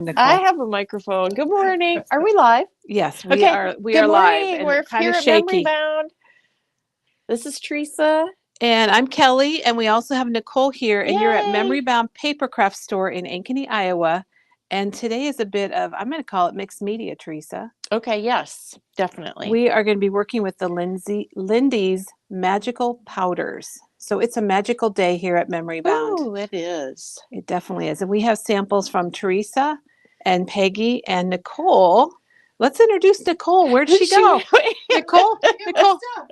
Nicole. I have a microphone. Good morning. Are we live? Yes, we Okay. are. We Good are live, morning. and We're kind here of at Memory shaky. Bound. This is Teresa. And I'm Kelly, and we also have Nicole here. And you're at Yay. Memory Bound Papercraft Store in Ankeny, Iowa. And today is a bit of, I'm going to call it mixed media, Teresa. Okay. Yes, definitely. We are going to be working with the Lindy's Magical Powders. So it's a magical day here at Memory Bound. Oh, it is. It definitely is. And we have samples from Teresa and Peggy and Nicole. Let's introduce Nicole. Where'd she go? Nicole?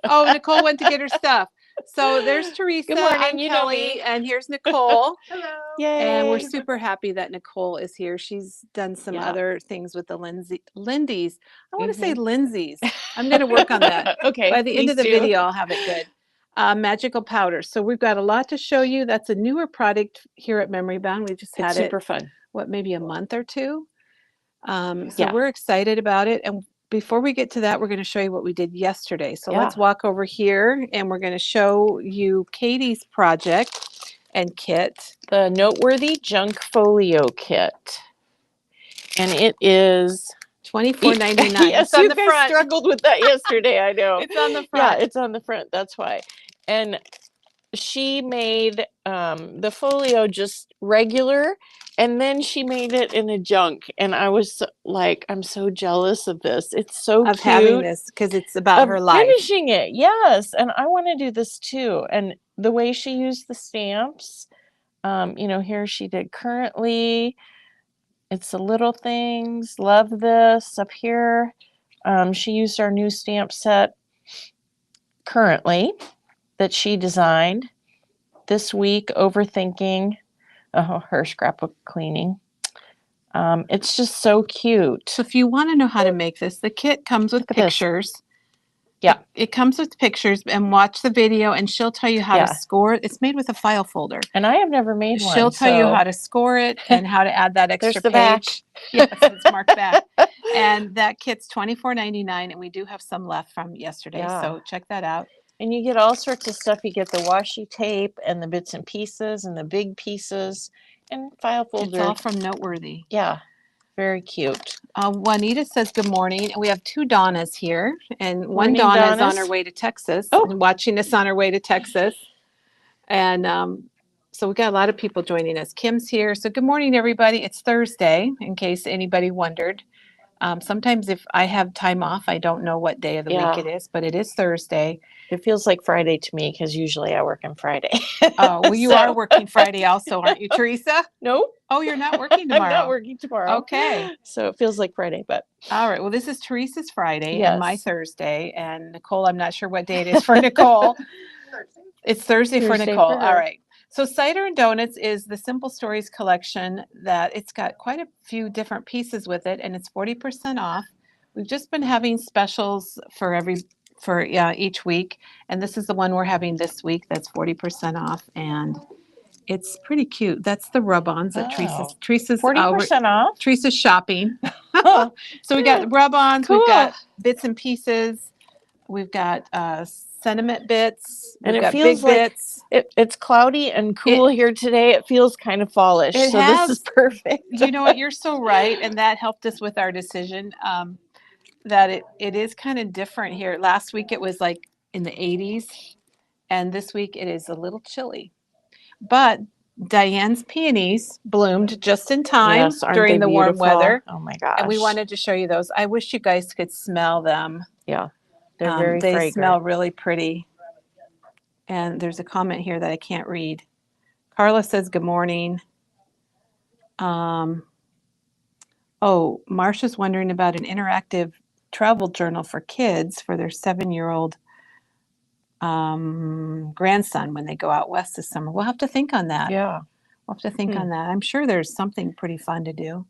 Oh, Nicole went to get her stuff. So there's Teresa. Good morning. I'm You know Kelly, me. and here's Nicole. Hello. Yay. And we're super happy that Nicole is here. She's done some other things with the Lindy's. I want to say Lindsay's. I'm going to work on that. Okay. By the end of the video, I'll have it good. Magical powders. So we've got a lot to show you. That's a newer product here at Memory Bound. We just had It's super fun. What, maybe a month or two? So we're excited about it. And before we get to that, we're going to show you what we did yesterday. So let's walk over here, and we're going to show you Katie's project and kit. The Noteworthy Junk Folio Kit. And it is $24.99. Yes, you guys struggled with that yesterday, I know. It's on the front. Yeah, it's on the front. That's why. And she made the folio just regular, and then she made it in a junk. And I was like, I'm so jealous of this. It's so cute. Having this, because it's about her life. Finishing it, yes. And I want to do this too. And the way she used the stamps, here she did currently. It's the little things. Love this. Up here, she used our new stamp set currently that she designed. This week, overthinking her scrapbook cleaning. It's just so cute. So if you want to know how to make this, the kit comes with pictures. Yeah. It comes with pictures, and watch the video, and she'll tell you how to score it. It's made with a file folder. And I have never made one. She'll tell you how to score it and how to add that extra There's the page. back. Yes, it's marked back. And that kit's $24.99, and we do have some left from yesterday. So check that out. And you get all sorts of stuff. You get the washi tape and the bits and pieces and the big pieces and file folder. It's all from Noteworthy. Yeah. Very cute. Juanita says good morning. And we have two Donnas here. And one Donna is on her way to Texas and watching us on her way to Texas. And so we got a lot of people joining us. Kim's here. So good morning, everybody. It's Thursday, in case anybody wondered. Sometimes if I have time off, I don't know what day of the week it is, but it is Thursday. It feels like Friday to me because usually I work on Friday. Oh, well, you are working Friday also, aren't you, Teresa? No. Oh, you're not working tomorrow. I'm not working tomorrow. Okay. So it feels like Friday, but. All right. Well, this is Teresa's Friday and my Thursday. And Nicole, I'm not sure what day it is for Nicole. It's Thursday for Nicole. All right. So Cider and Donuts is the Simple Stories collection that it's got quite a few different pieces with it, and it's 40% off. We've just been having specials for each week, and this is the one we're having this week that's 40% off, and it's pretty cute. That's the rub-ons that Teresa's 40% off. Teresa's shopping. So we got rub-ons, we've got bits and pieces, we've got sentiment bits, and we've it got feels big like bits. It's cloudy and cool here today. It feels kind of fallish. This is perfect. You know what? You're so right, and that helped us with our decision. That it is kind of different here. Last week it was like in the 80s, and this week it is a little chilly. But Diane's peonies bloomed just in time during the warm weather. Oh my gosh. And we wanted to show you those. I wish you guys could smell them. Yeah. They're very they fragrant. Smell really pretty. And there's a comment here that I can't read. Carla says good morning. Marcia's wondering about an interactive travel journal for kids for their 7-year-old grandson when they go out west this summer. We'll have to think on that. Yeah. We'll have to think on that. I'm sure there's something pretty fun to do.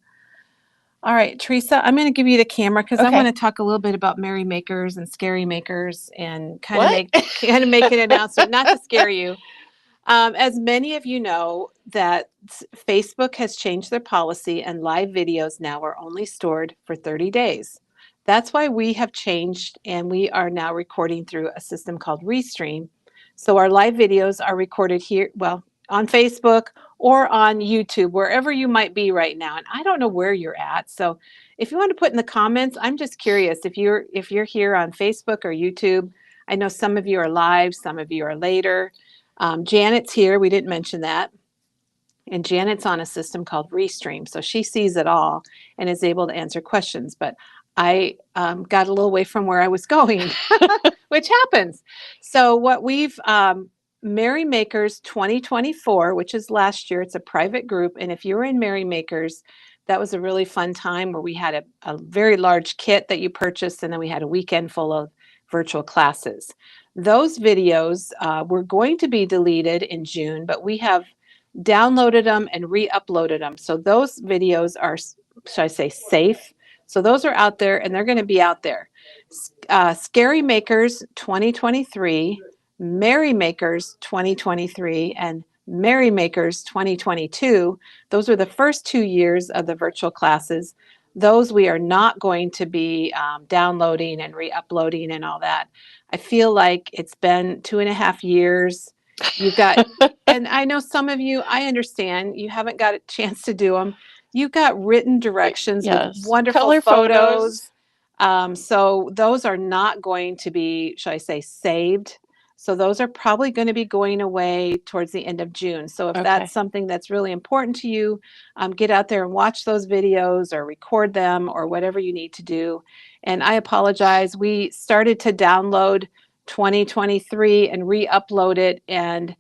All right, Teresa, I'm going to give you the camera because I want to talk a little bit about merry makers and scary makers and kind of make an announcement, not to scare you. As many of you know, that Facebook has changed their policy and live videos now are only stored for 30 days. That's why we have changed, and we are now recording through a system called Restream. So our live videos are recorded here, on Facebook or on YouTube, wherever you might be right now. And I don't know where you're at. So if you want to put in the comments, I'm just curious if you're here on Facebook or YouTube. I know some of you are live, some of you are later. Janet's here. We didn't mention that. And Janet's on a system called Restream. So she sees it all and is able to answer questions. But I got a little away from where I was going, which happens. So what we've, Merry Makers 2024, which is last year, it's a private group. And if you were in Merry Makers, that was a really fun time where we had a very large kit that you purchased, and then we had a weekend full of virtual classes. Those videos were going to be deleted in June, but we have downloaded them and re-uploaded them. So those videos are, should I say, safe. So those are out there, and they're going to be out there. Scary Makers 2023, Merry Makers 2023, and Merry Makers 2022. Those are the first 2 years of the virtual classes. Those we are not going to be downloading and re-uploading and all that. I feel like it's been 2.5 years. You've got, and I know some of you, I understand you haven't got a chance to do them. You've got written directions with wonderful color photos. So those are not going to be, shall I say, saved. So those are probably going to be going away towards the end of June. So if that's something that's really important to you, get out there and watch those videos or record them or whatever you need to do. And I apologize. We started to download 2023 and re-upload it, and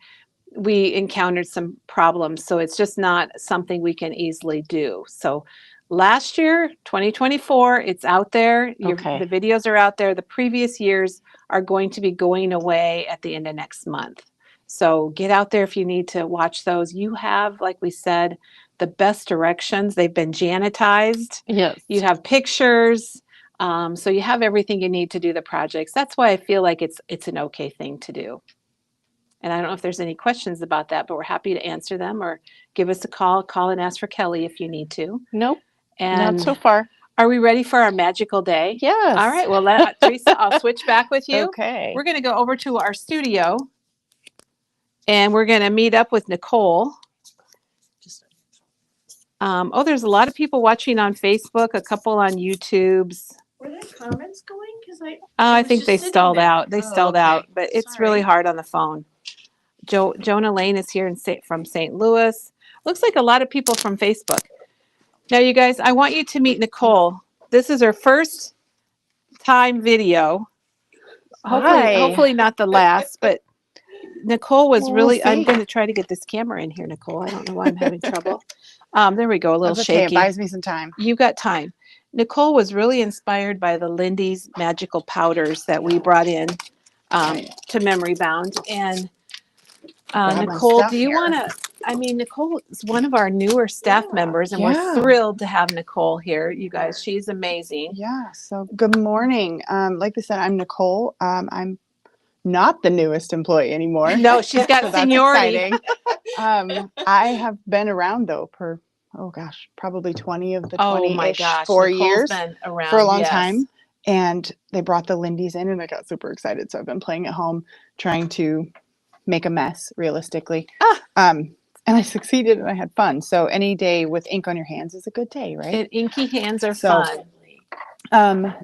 we encountered some problems. So it's just not something we can easily do. So last year, 2024, it's out there. The videos are out there. The previous years are going to be going away at the end of next month. So get out there if you need to watch those. You have, like we said, the best directions. They've been janitized. Yes. You have pictures. So you have everything you need to do the projects. That's why I feel like it's an okay thing to do. And I don't know if there's any questions about that, but we're happy to answer them, or give us a call and ask for Kelly if you need to. Nope. And not so far. Are we ready for our magical day? Yes. All right. Well, Teresa, I'll switch back with you. Okay. We're going to go over to our studio, and we're going to meet up with Nicole. There's a lot of people watching on Facebook, a couple on YouTube's. Were there comments going? Because I think they stalled out. They stalled out, but it's really hard on the phone. Jonah Lane is here from St. Louis. Looks like a lot of people from Facebook. Now, you guys, I want you to meet Nicole. This is her first time video. Hopefully not the last, but Nicole was I'm going to try to get this camera in here, Nicole. I don't know why I'm having trouble. There we go. A little shaky. It buys me some time. You got time. Nicole was really inspired by the Lindy's magical powders that we brought in to Memory Bound. And Nicole, do you want to, Nicole is one of our newer staff members, and we're thrilled to have Nicole here. You guys, she's amazing. Yeah. So good morning. Like I said, I'm Nicole. I'm not the newest employee anymore. No, she's got seniority. I have been around though for, probably 20 of the 20-ish 4 years been around, for a long time. And they brought the Lindy's in, and I got super excited. So I've been playing at home, trying to make a mess realistically. And I succeeded, and I had fun. So any day with ink on your hands is a good day, right? And inky hands are fun.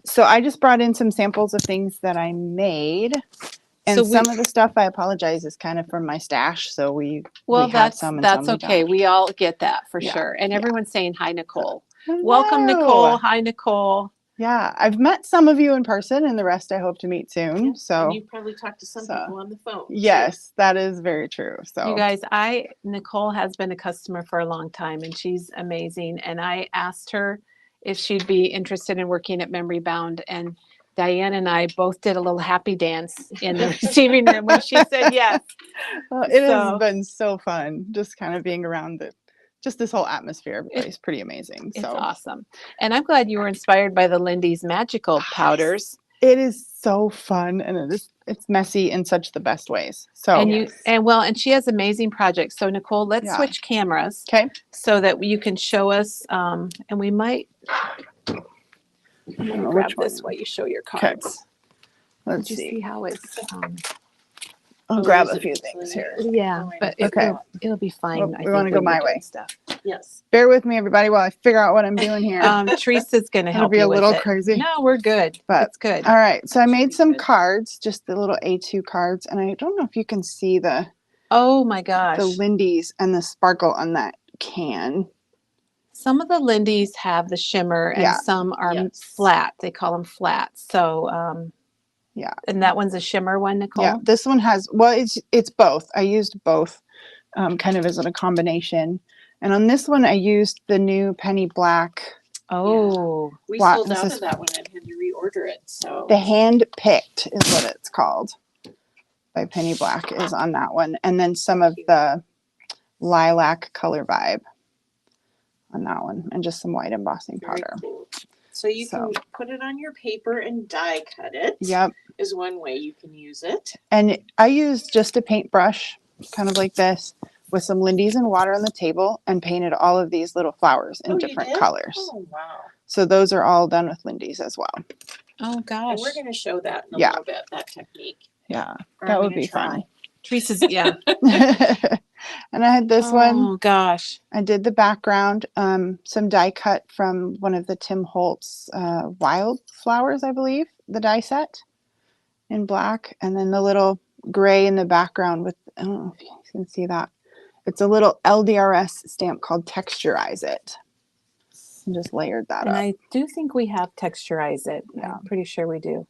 So I just brought in some samples of things that I made. And some of the stuff, I apologize, is kind of from my stash. So we have some, and that's some okay. Don't. We all get that for sure. And everyone's saying hi, Nicole. Welcome, Nicole. Hi, Nicole. Yeah, I've met some of you in person, and the rest I hope to meet soon. So and you probably talked to some people on the phone. Yes, that is very true. So you guys, Nicole has been a customer for a long time, and she's amazing. And I asked her if she'd be interested in working at Memory Bound, and Diane and I both did a little happy dance in the receiving room when she said yes. It has been so fun, just kind of being around just this whole atmosphere. It's pretty amazing. It's awesome. And I'm glad you were inspired by the Lindy's magical powders. It is so fun, and it's messy in such the best ways. So and she has amazing projects. So Nicole, let's switch cameras. Okay. So that you can show us, and we might. I'm going to grab this while you show your cards. Okay. Let's see how it's. I'll grab a few things here. Yeah, but it'll be fine. Well, we want to go my way. Stuff. Yes. Bear with me, everybody, while I figure out what I'm doing here. Teresa's going to It'll help be you a with little it. crazy. No, we're good. But it's good. All right. So I made some cards, just the little A2 cards, and I don't know if you can see the Oh my gosh. the Lindy's and the sparkle on that can. Some of the Lindy's have the shimmer and some are flat. They call them flat. So yeah. And that one's a shimmer one, Nicole? Yeah, this one has, well, it's both. I used both kind of as a combination. And on this one, I used the new Penny Black. Oh. Yeah. We sold out of that one and had to reorder it. So the Hand Picked is what it's called by Penny Black is on that one. And then some of the Lilac Color Vibe on that one. And just some white embossing powder. Cool. So you can put it on your paper and die cut it. Yep. Is one way you can use it. And I used just a paintbrush, kind of like this, with some Lindy's and water on the table and painted all of these little flowers in different colors. Oh, wow. So those are all done with Lindy's as well. Oh, gosh. And we're going to show that in a little bit, that technique. Yeah, that would be fun. Teresa's, yeah. And I had this one. Oh, gosh. I did the background, some die cut from one of the Tim Holtz Wildflowers, I believe, the die set in black. And then the little gray in the background with, I don't know if you guys can see that. It's a little LDRS stamp called Texturize It. And just layered that up. And I do think we have Texturize It. Yeah. I'm pretty sure we do.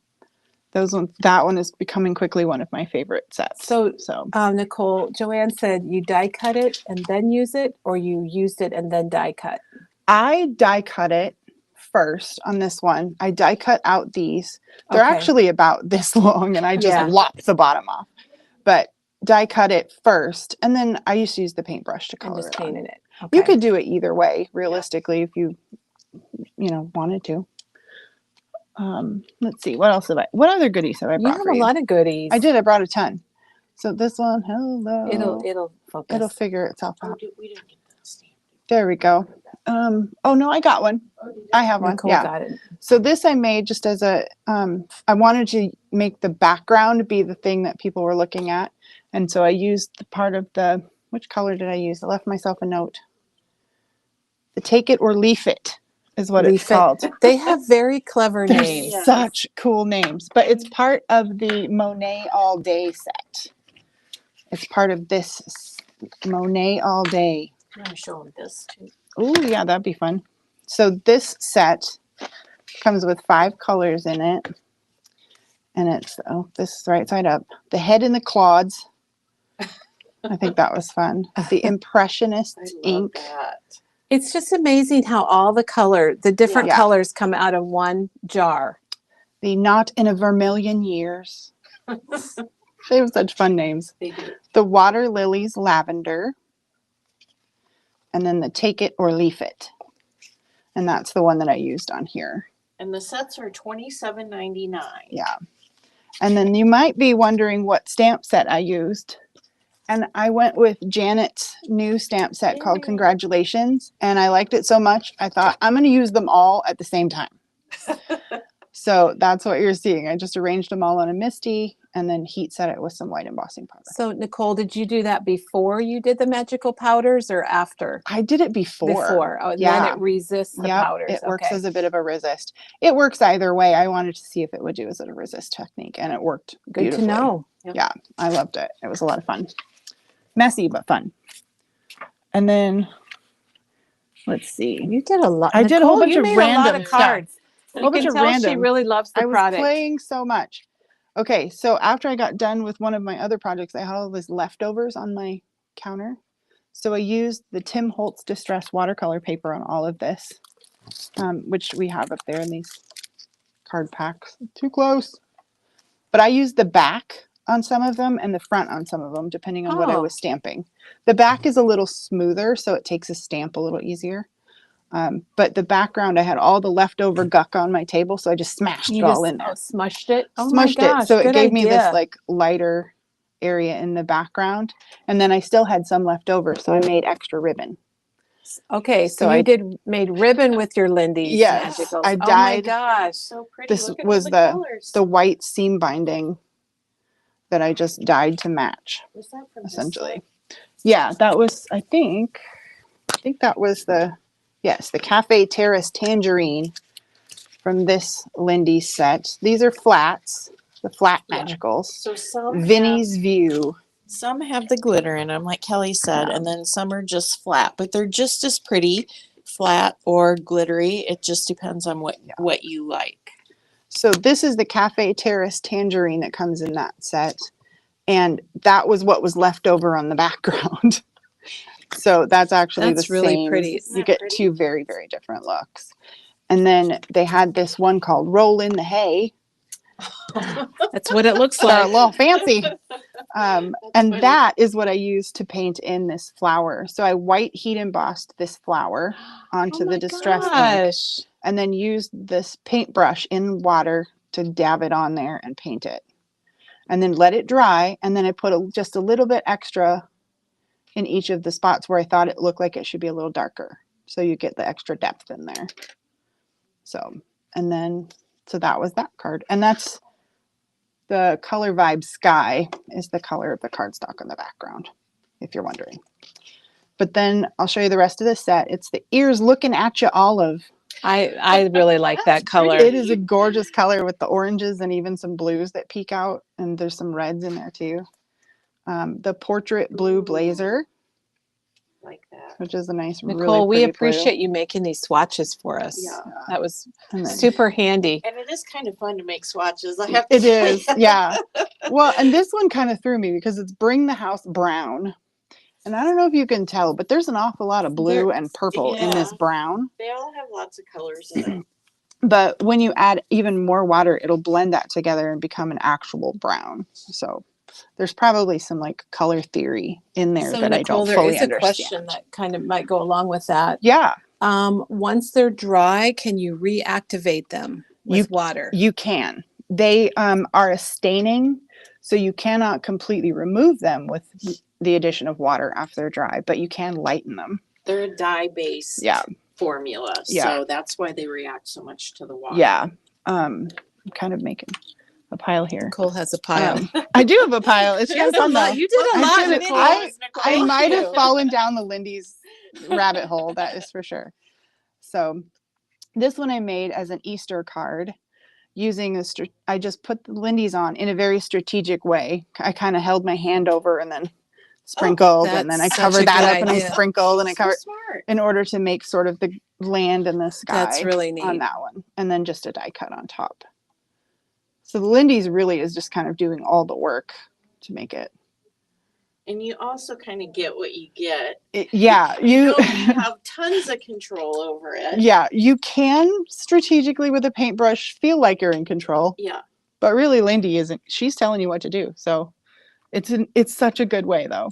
That one is becoming quickly one of my favorite sets. So Nicole, Joanne said you die cut it and then use it, or you used it and then die cut? I die cut it first on this one. I die cut out these. They're actually about this long, and I just lopped the bottom off. But die cut it first, and then I used to use the paintbrush to color it. Painted it. Okay. You could do it either way, realistically, if you wanted to. Let's see, what other goodies have I brought? You have a lot of goodies. I did. I brought a ton. So this one, hello. It'll focus. It'll figure itself out. We didn't get that stamp. There we go. Oh no, I got one. I have one. Nicole got it. So this I made just as a, I wanted to make the background be the thing that people were looking at. And so I used the part of which color did I use? I left myself a note. The Take It or Leaf It is what it's called. They have very clever names. They're such cool names, but it's part of the Monet All Day set. It's part of this Monet All Day. I'm going to show them this too. Oh yeah, that'd be fun. So this set comes with 5 colors in it. And it's, this is right side up. The Head in the Clods. I think that was fun. The Impressionist ink. That. It's just amazing how all the different colors come out of one jar. The Not in a Vermilion Years. They have such fun names. They do. The Water Lilies Lavender. And then the Take It or Leaf It. And that's the one that I used on here. And the sets are $27.99. Yeah. And then you might be wondering what stamp set I used. And I went with Janet's new stamp set called Congratulations. And I liked it so much, I thought I'm going to use them all at the same time. So that's what you're seeing. I just arranged them all on a Misty and then heat set it with some white embossing powder. So Nicole, did you do that before you did the magical powders or after? I did it before. Before. Oh, then it resists the powders. It works as a bit of a resist. It works either way. I wanted to see if it would do as a resist technique, and it worked beautifully. Good to know. Yeah, I loved it. It was a lot of fun. Messy, but fun. And then, let's see. You did a lot. I did a whole bunch of random cards. A whole bunch of random. She really loves the product. I was playing so much. Okay, so after I got done with one of my other projects, I had all these leftovers on my counter. So I used the Tim Holtz Distress watercolor paper on all of this, which we have up there in these card packs. Too close. But I used the back on some of them and the front on some of them, depending on what I was stamping. The back is a little smoother, so it takes a stamp a little easier. But the background, I had all the leftover guck on my table, so I just smashed it all in there. Smushed it? Oh Smushed my gosh, it. So it gave me idea. this like lighter area in the background. And then I still had some left over, so I made extra ribbon. Okay, so you made ribbon with your Lindy's. Yes, Magicals. I dyed. Oh my gosh. So pretty. This Look at was all the colors. the white seam binding that I just dyed to match, Was that from essentially. Yeah, that was, I think that was the Cafe Terrace Tangerine from this Lindy set. These are flats, the flat magicals. So some Vinny's View. Some have the glitter in them, like Kelly said, and then some are just flat, but they're just as pretty, flat or glittery. It just depends on what you like. So this is the Cafe Terrace Tangerine that comes in that set. And that was what was left over on the background. So that's actually the really same. pretty. You get two very, very different looks. And then they had this one called Roll in the Hay. That's what it looks A like. little fancy. And that is what I used to paint in this flower. So I white heat embossed this flower onto the distress ink, and then used this paintbrush in water to dab it on there and paint it. And then let it dry. And then I put just a little bit extra in each of the spots where I thought it looked like it should be a little darker. So you get the extra depth in there. So, and then, so that was that card. And that's the Color Vibe Sky is the color of the cardstock on the background, if you're wondering. But then I'll show you the rest of the set. It's the Ears Looking at You Olive. I really like that color. It is a gorgeous color with the oranges and even some blues that peek out. And there's some reds in there too. The Portrait Blue Blazer. Like that. Which is a nice, Nicole, really we appreciate blue. you making these swatches for us. Yeah. That was And then, super handy. And it is kind of fun to make swatches. I have to it is, yeah. Well, and this one kind of threw me because it's Bring the House Brown. And I don't know if you can tell, but there's an awful lot of blue and purple in this brown. They all have lots of colors in it. But when you add even more water, it'll blend that together and become an actual brown. So there's probably some like color theory in there that Nicole, I don't fully understand. there is a question that kind of might go along with that. Yeah. Once they're dry, can you reactivate them with water? You can. They are a staining, so you cannot completely remove them with the addition of water after they're dry, but you can lighten them. They're a dye-based formula, so that's why they react so much to the water. Yeah. I'm kind of making a pile here. Nicole has a pile. I do have a pile. It's kind of fun though. You did a lot, Nicole. I might have fallen down the Lindy's rabbit hole, that is for sure. So this one I made as an Easter card using I just put the Lindy's on in a very strategic way. I kind of held my hand over and then sprinkled, and then I covered that up and I sprinkled and I covered in order to make sort of the land and the sky. That's really neat on that one. And then just a die cut on top. So the Lindy's really is just kind of doing all the work to make it. And you also kind of get what you get. You have tons of control over it. Yeah, you can strategically with a paintbrush feel like you're in control. Yeah. But really Lindy isn't. She's telling you what to do. So it's such a good way though.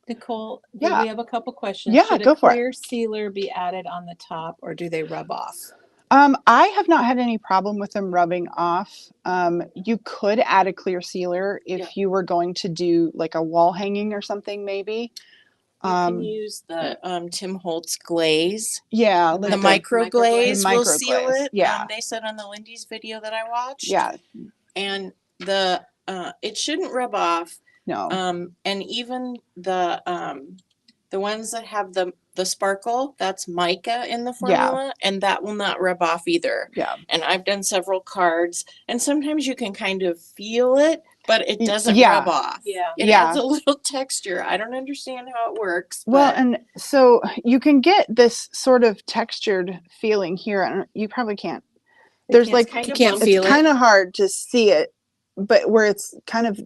Nicole, we have a couple questions. Yeah, Should go for it. A clear sealer be added on the top, or do they rub off? I have not had any problem with them rubbing off. You could add a clear sealer if you were going to do like a wall hanging or something, maybe. You can use the Tim Holtz glaze. Yeah. The micro glaze will seal glaze. it. Yeah. They said on the Lindy's video that I watched. Yeah. And the it shouldn't rub off. No. And even the ones that have the sparkle, that's mica in the formula, and that will not rub off either. Yeah. And I've done several cards, and sometimes you can kind of feel it, but it doesn't rub off. Yeah. It adds a little texture. I don't understand how it works. Well, and so you can get this sort of textured feeling here. You probably can't. There's like, you can't feel it. It's kind of hard to see it, but where it's kind of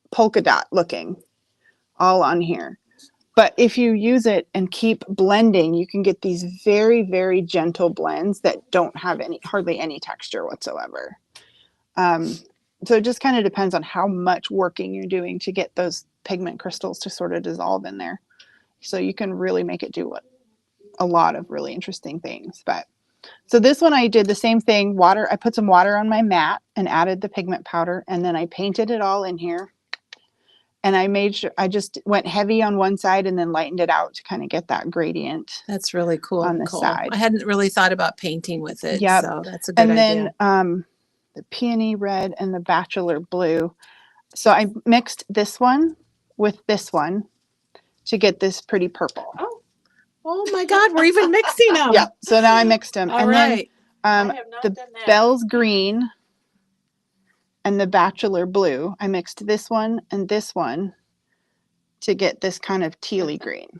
polka dot looking all on here. But if you use it and keep blending, you can get these very, very gentle blends that don't have hardly any texture whatsoever. So it just kind of depends on how much working you're doing to get those pigment crystals to sort of dissolve in there. So you can really make it do a lot of really interesting things. But so this one I did the same thing. I put some water on my mat and added the pigment powder, and then I painted it all in here. And I made sure I just went heavy on one side and then lightened it out to kind of get that gradient. That's really cool on the side. I hadn't really thought about painting with it. Yep. So that's a good idea. And then the peony red and the bachelor blue. So I mixed this one with this one to get this pretty purple. Oh my God, we're even mixing them. Yeah. So now I mixed them. All and right. then the Bell's green and the Bachelor blue. I mixed this one and this one to get this kind of tealy green.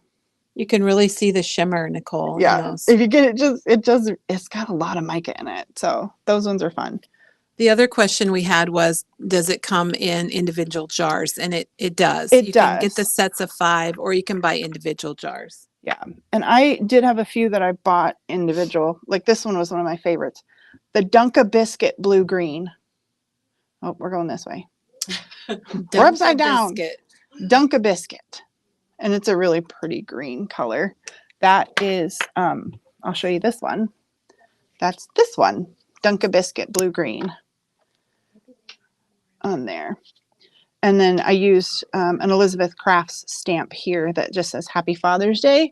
You can really see the shimmer, Nicole. Yeah. If you get it, it's got a lot of mica in it. So those ones are fun. The other question we had was, does it come in individual jars? And it does. It you does. can get the sets of 5 or you can buy individual jars. Yeah. And I did have a few that I bought individual. Like this one was one of my favorites. The Dunka Biscuit blue green. Oh, we're going this way. We're upside down. Biscuit. Dunka Biscuit. And it's a really pretty green color. That is, I'll show you this one. That's this one. Dunka Biscuit blue green on there. And then I used an Elizabeth Crafts stamp here that just says Happy Father's Day.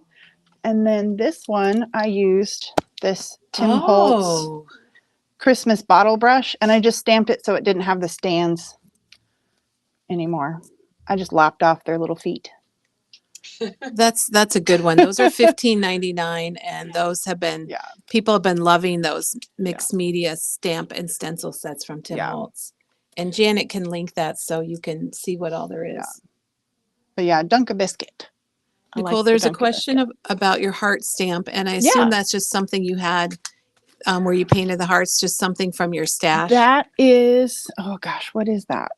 And then this one, I used this Tim Holtz Christmas bottle brush. And I just stamped it so it didn't have the stands anymore. I just lopped off their little feet. That's a good one. Those are $15.99, and those have been people have been loving those mixed media stamp and stencil sets from Tim Holtz. And Janet can link that so you can see what all there is. But yeah, Dunka Biscuit. Nicole, there's a question about your heart stamp, and I assume that's just something you had where you painted the hearts, just something from your stash. That is, oh gosh, what is that?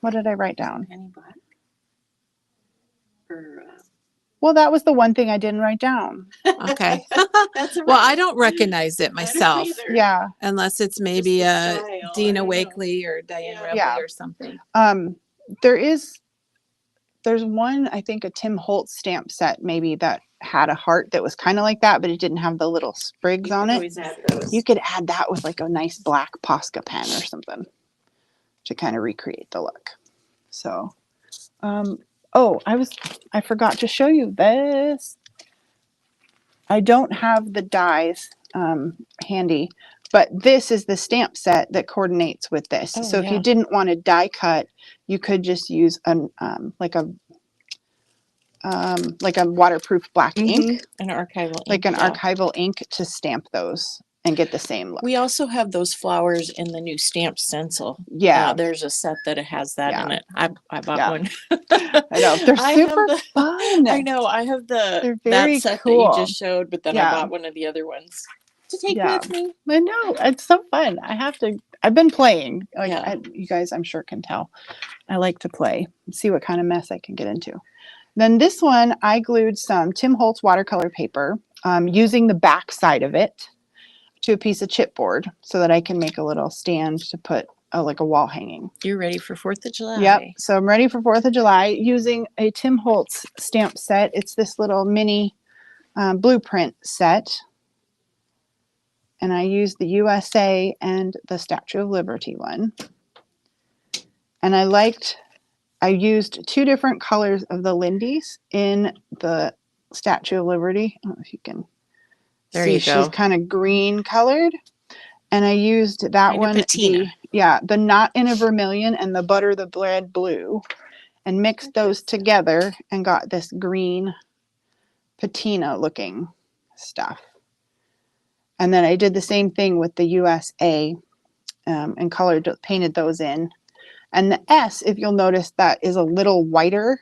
What did I write down? Well, that was the one thing I didn't write down. Okay. Well, I don't recognize it myself. Yeah. Unless it's maybe a Dina Wakely or Diane Rebel or something. There's one, I think a Tim Holtz stamp set maybe that had a heart that was kind of like that, but it didn't have the little sprigs on it. You could add that with like a nice black Posca pen or something to kind of recreate the look. So, I forgot to show you this. I don't have the dies handy, but this is the stamp set that coordinates with this. So if you didn't want to die cut, you could just use like a waterproof black ink, an archival ink, like an archival ink to stamp those and get the same look. We also have those flowers in the new stamp stencil. Yeah, there's a set that has that in it. I bought one. I know they're super fun. I know. I have they're very that set cool. that you just showed, but then I bought one of the other ones to take with me. I know, it's so fun. I've been playing. You guys, I'm sure can tell. I like to play and see what kind of mess I can get into. Then this one, I glued some Tim Holtz watercolor paper using the back side of it to a piece of chipboard so that I can make a little stand to put like a wall hanging. You're ready for 4th of July. Yep. So I'm ready for 4th of July using a Tim Holtz stamp set. It's this little mini blueprint set. And I used the USA and the Statue of Liberty one. And I used 2 different colors of the Lindy's in the Statue of Liberty. I don't know if you can see. She's kind of green colored. And I used that one, the Not in a Vermilion and the Butter the Bread blue, and mixed those together and got this green patina looking stuff. And then I did the same thing with the USA and painted those in. And the S, if you'll notice, that is a little whiter.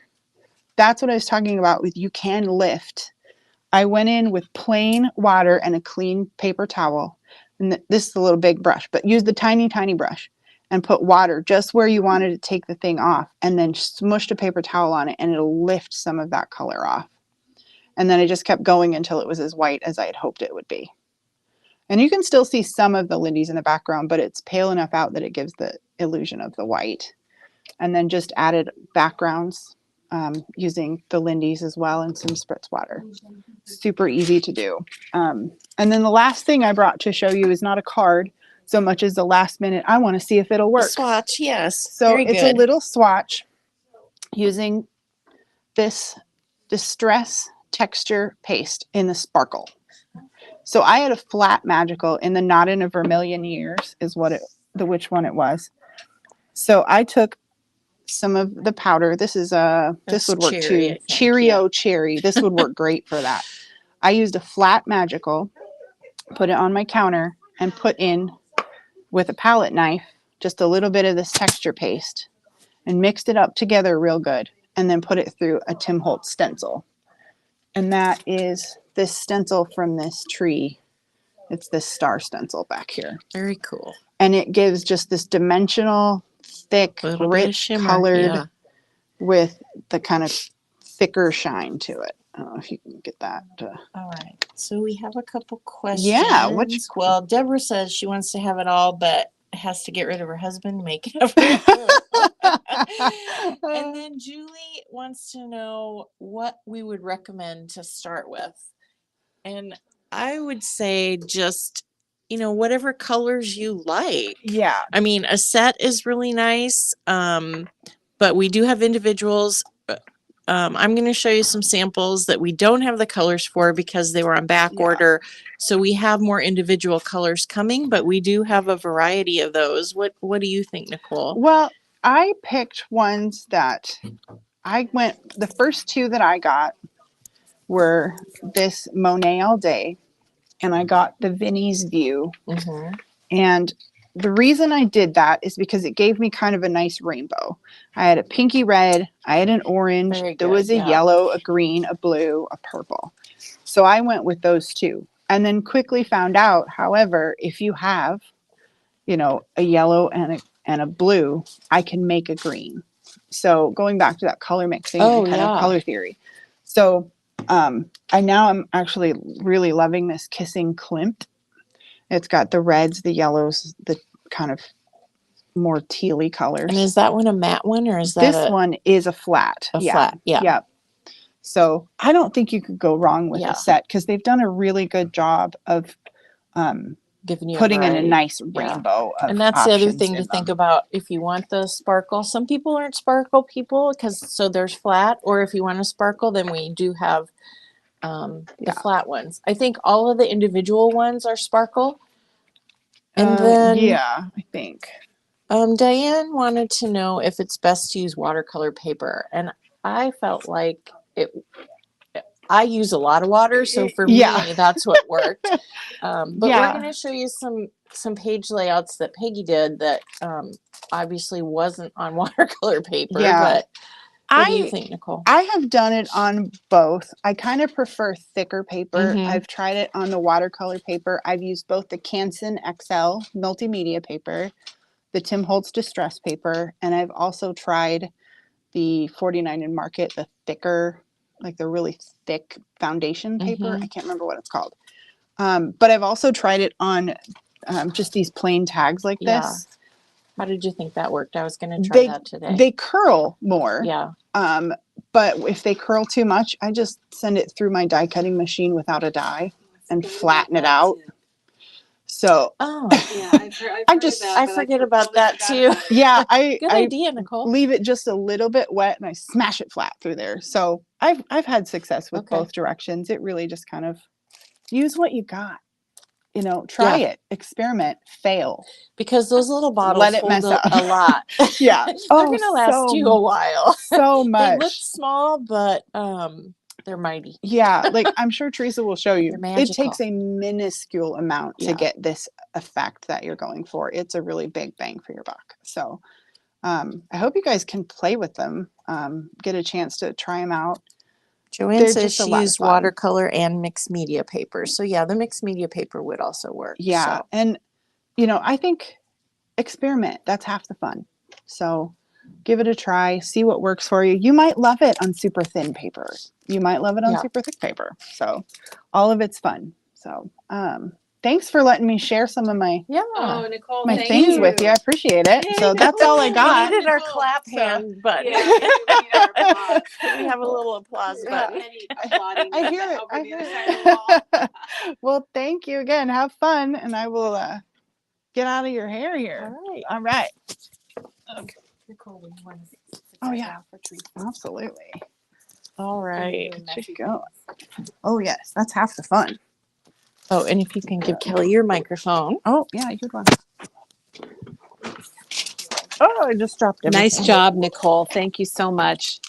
That's what I was talking about with you can lift. I went in with plain water and a clean paper towel. And this is a little big brush, but use the tiny, tiny brush and put water just where you wanted to take the thing off, and then smushed a paper towel on it, and it'll lift some of that color off. And then I just kept going until it was as white as I had hoped it would be. And you can still see some of the Lindy's in the background, but it's pale enough out that it gives the illusion of the white. And then just added backgrounds using the Lindy's as well and some spritz water. Super easy to do. And then the last thing I brought to show you is not a card so much as the last minute. I want to see if it'll work. A swatch, yes. So it's a little swatch using this Distress Texture Paste in the Sparkle. So I had a flat magical in the Not in a Vermilion Years is which one it was. So I took some of the powder. This is this would work cherry, too. Cheerio cherry. This would work great for that. I used a flat magical, put it on my counter, and put in with a palette knife just a little bit of this texture paste and mixed it up together real good, and then put it through a Tim Holtz stencil. And that is this stencil from this tree. It's this star stencil back here. Very cool. And it gives just this dimensional, thick, rich colored with the kind of thicker shine to it. I don't know if you can get that. All right. So we have a couple questions. Yeah. Well, Deborah says she wants to have it all, but has to get rid of her husband to make it up for her. And then Julie wants to know what we would recommend to start with. And I would say just, whatever colors you like. Yeah. I mean, a set is really nice, but we do have individuals. I'm going to show you some samples that we don't have the colors for because they were on back order. So we have more individual colors coming, but we do have a variety of those. What do you think, Nicole? Well, I picked ones that the first two that I got were this Monet All Day, and I got the Vinnie's View. Mm-hmm. And the reason I did that is because it gave me kind of a nice rainbow. I had a pinky red, I had an orange, there was a yellow, a green, a blue, a purple. So I went with those two, and then quickly found out, however, if you have, a yellow and a blue, I can make a green. So going back to that color mixing and kind of color theory. So I'm actually really loving this Kissing Klimt. It's got the reds, the yellows, the kind of more tealy colors. And is that one a matte one, or is that this one is a flat? Flat, yeah. Yep. So I don't think you could go wrong with a set because they've done a really good job of giving you putting in a nice rainbow. Of and that's the other thing to them. think about if you want the sparkle. Some people aren't sparkle people so there's flat, or if you want a sparkle, then we do have the flat ones. I think all of the individual ones are sparkle. And then I think Diane wanted to know if it's best to use watercolor paper, and I felt like I use a lot of water, so for me that's what worked. But we're going to show you some page layouts that Peggy did that obviously wasn't on watercolor paper. But what do you think, Nicole? I have done it on both. I kind of prefer thicker paper. Mm-hmm. I've tried it on the watercolor paper. I've used both the Canson XL multimedia paper, the Tim Holtz distress paper, and I've also tried the 49 in Market, the thicker, like the really thick foundation paper. Mm-hmm. I can't remember what it's called. But I've also tried it on just these plain tags like this. How did you think that worked? I was going to try that today. They curl more. Yeah. But if they curl too much, I just send it through my die cutting machine without a die and flatten it out. So I forget about that too. Yeah, good idea, Nicole. Leave it just a little bit wet and I smash it flat through there. So I've had success with both directions. It really just kind of use what you got. Try it, experiment, fail. Because those little bottles let it mess up a lot. Yeah. They're going to last you a while. So much. They look small, but they're mighty. Yeah. Like I'm sure Teresa will show you. It takes a minuscule amount to get this effect that you're going for. It's a really big bang for your buck. So I hope you guys can play with them, get a chance to try them out. Joanne says she used watercolor and mixed media paper. So the mixed media paper would also work. Yeah. So. And, I think experiment. That's half the fun. So give it a try. See what works for you. You might love it on super thin paper. You might love it on super thick paper. So all of it's fun. So thanks for letting me share some of my Nicole, my things with you. I appreciate it. So that's all I got. We needed our clap hand button. We have a little applause button. I hear it. Well, thank you again. Have fun, and I will get out of your hair here. All right. Okay. Nicole, we want to oh yeah, absolutely. All right. There you go. Oh yes, that's half the fun. Oh, and if you can give Kelly your microphone. Oh, yeah, good one. Oh, I just dropped everything. Nice job, Nicole. Thank you so much.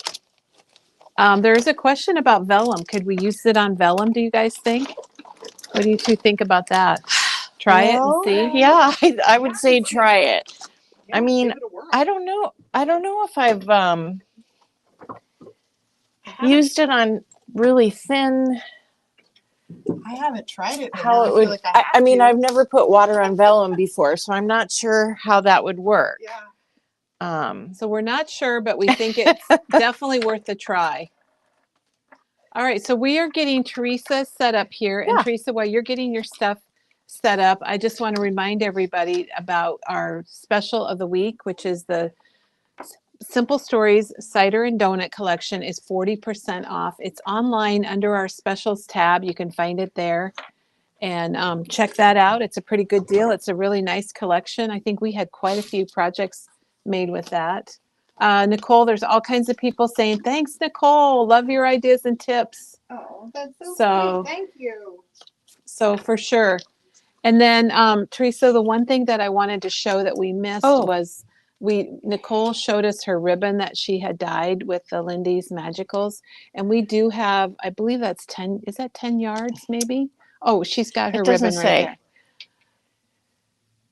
There is a question about vellum. Could we use it on vellum, do you guys think? What do you two think about that? Try it and see? Yeah, I would say try it. I mean, I don't know. I don't know if I've used it on really thin. I haven't tried it. How it would. I mean, I've never put water on vellum before, so I'm not sure how that would work. Yeah. So we're not sure, but we think it's definitely worth a try. All right, so we are getting Teresa set up here. And Teresa, while you're getting your stuff set up, I just want to remind everybody about our special of the week, which is the Simple Stories Cider and Donut Collection is 40% off. It's online under our specials tab. You can find it there. And check that out. It's a pretty good deal. It's a really nice collection. I think we had quite a few projects made with that. Nicole, there's all kinds of people saying, thanks, Nicole. Love your ideas and tips. Oh, that's so sweet. Thank you. So for sure. And then, Teresa, the one thing that I wanted to show that we missed was Nicole showed us her ribbon that she had dyed with the Lindy's Magicals. And we do have, I believe that's 10, is that 10 yards maybe? Oh, she's got her ribbon right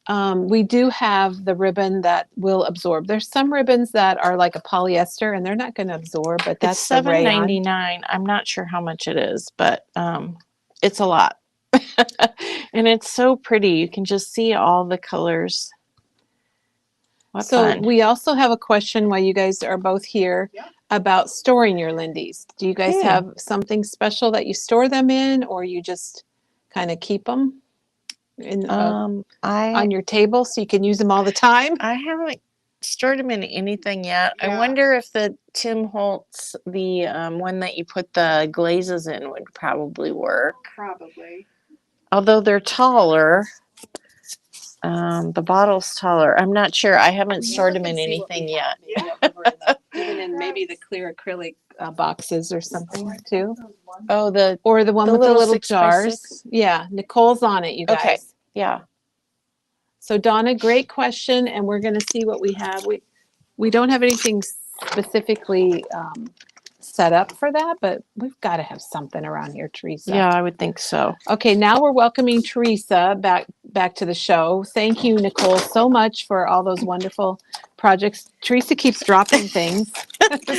there. We do have the ribbon that will absorb. There's some ribbons that are like a polyester and they're not going to absorb, but that's it's $7.99. I'm not sure how much it is, but it's a lot. And it's so pretty. You can just see all the colors. What fun. We also have a question while you guys are both here about storing your Lindy's. Do you guys have something special that you store them in, or you just kind of keep them in on your table so you can use them all the time? I haven't stored them in anything yet. I wonder if the Tim Holtz, the one that you put the glazes in, would probably work. Probably. Although they're taller. The bottle's taller. I'm not sure. I haven't stored them in anything yet. Even in maybe the clear acrylic boxes or something too. Oh, the one with the little 6x6? jars. Yeah, Nicole's on it, you guys. Okay. Yeah. So Donna, great question, and we're going to see what we have. We don't have anything specifically set up for that, but we've got to have something around here, Teresa. Yeah, I would think so. Okay, now we're welcoming Teresa back to the show. Thank you, Nicole, so much for all those wonderful projects. Teresa keeps dropping things,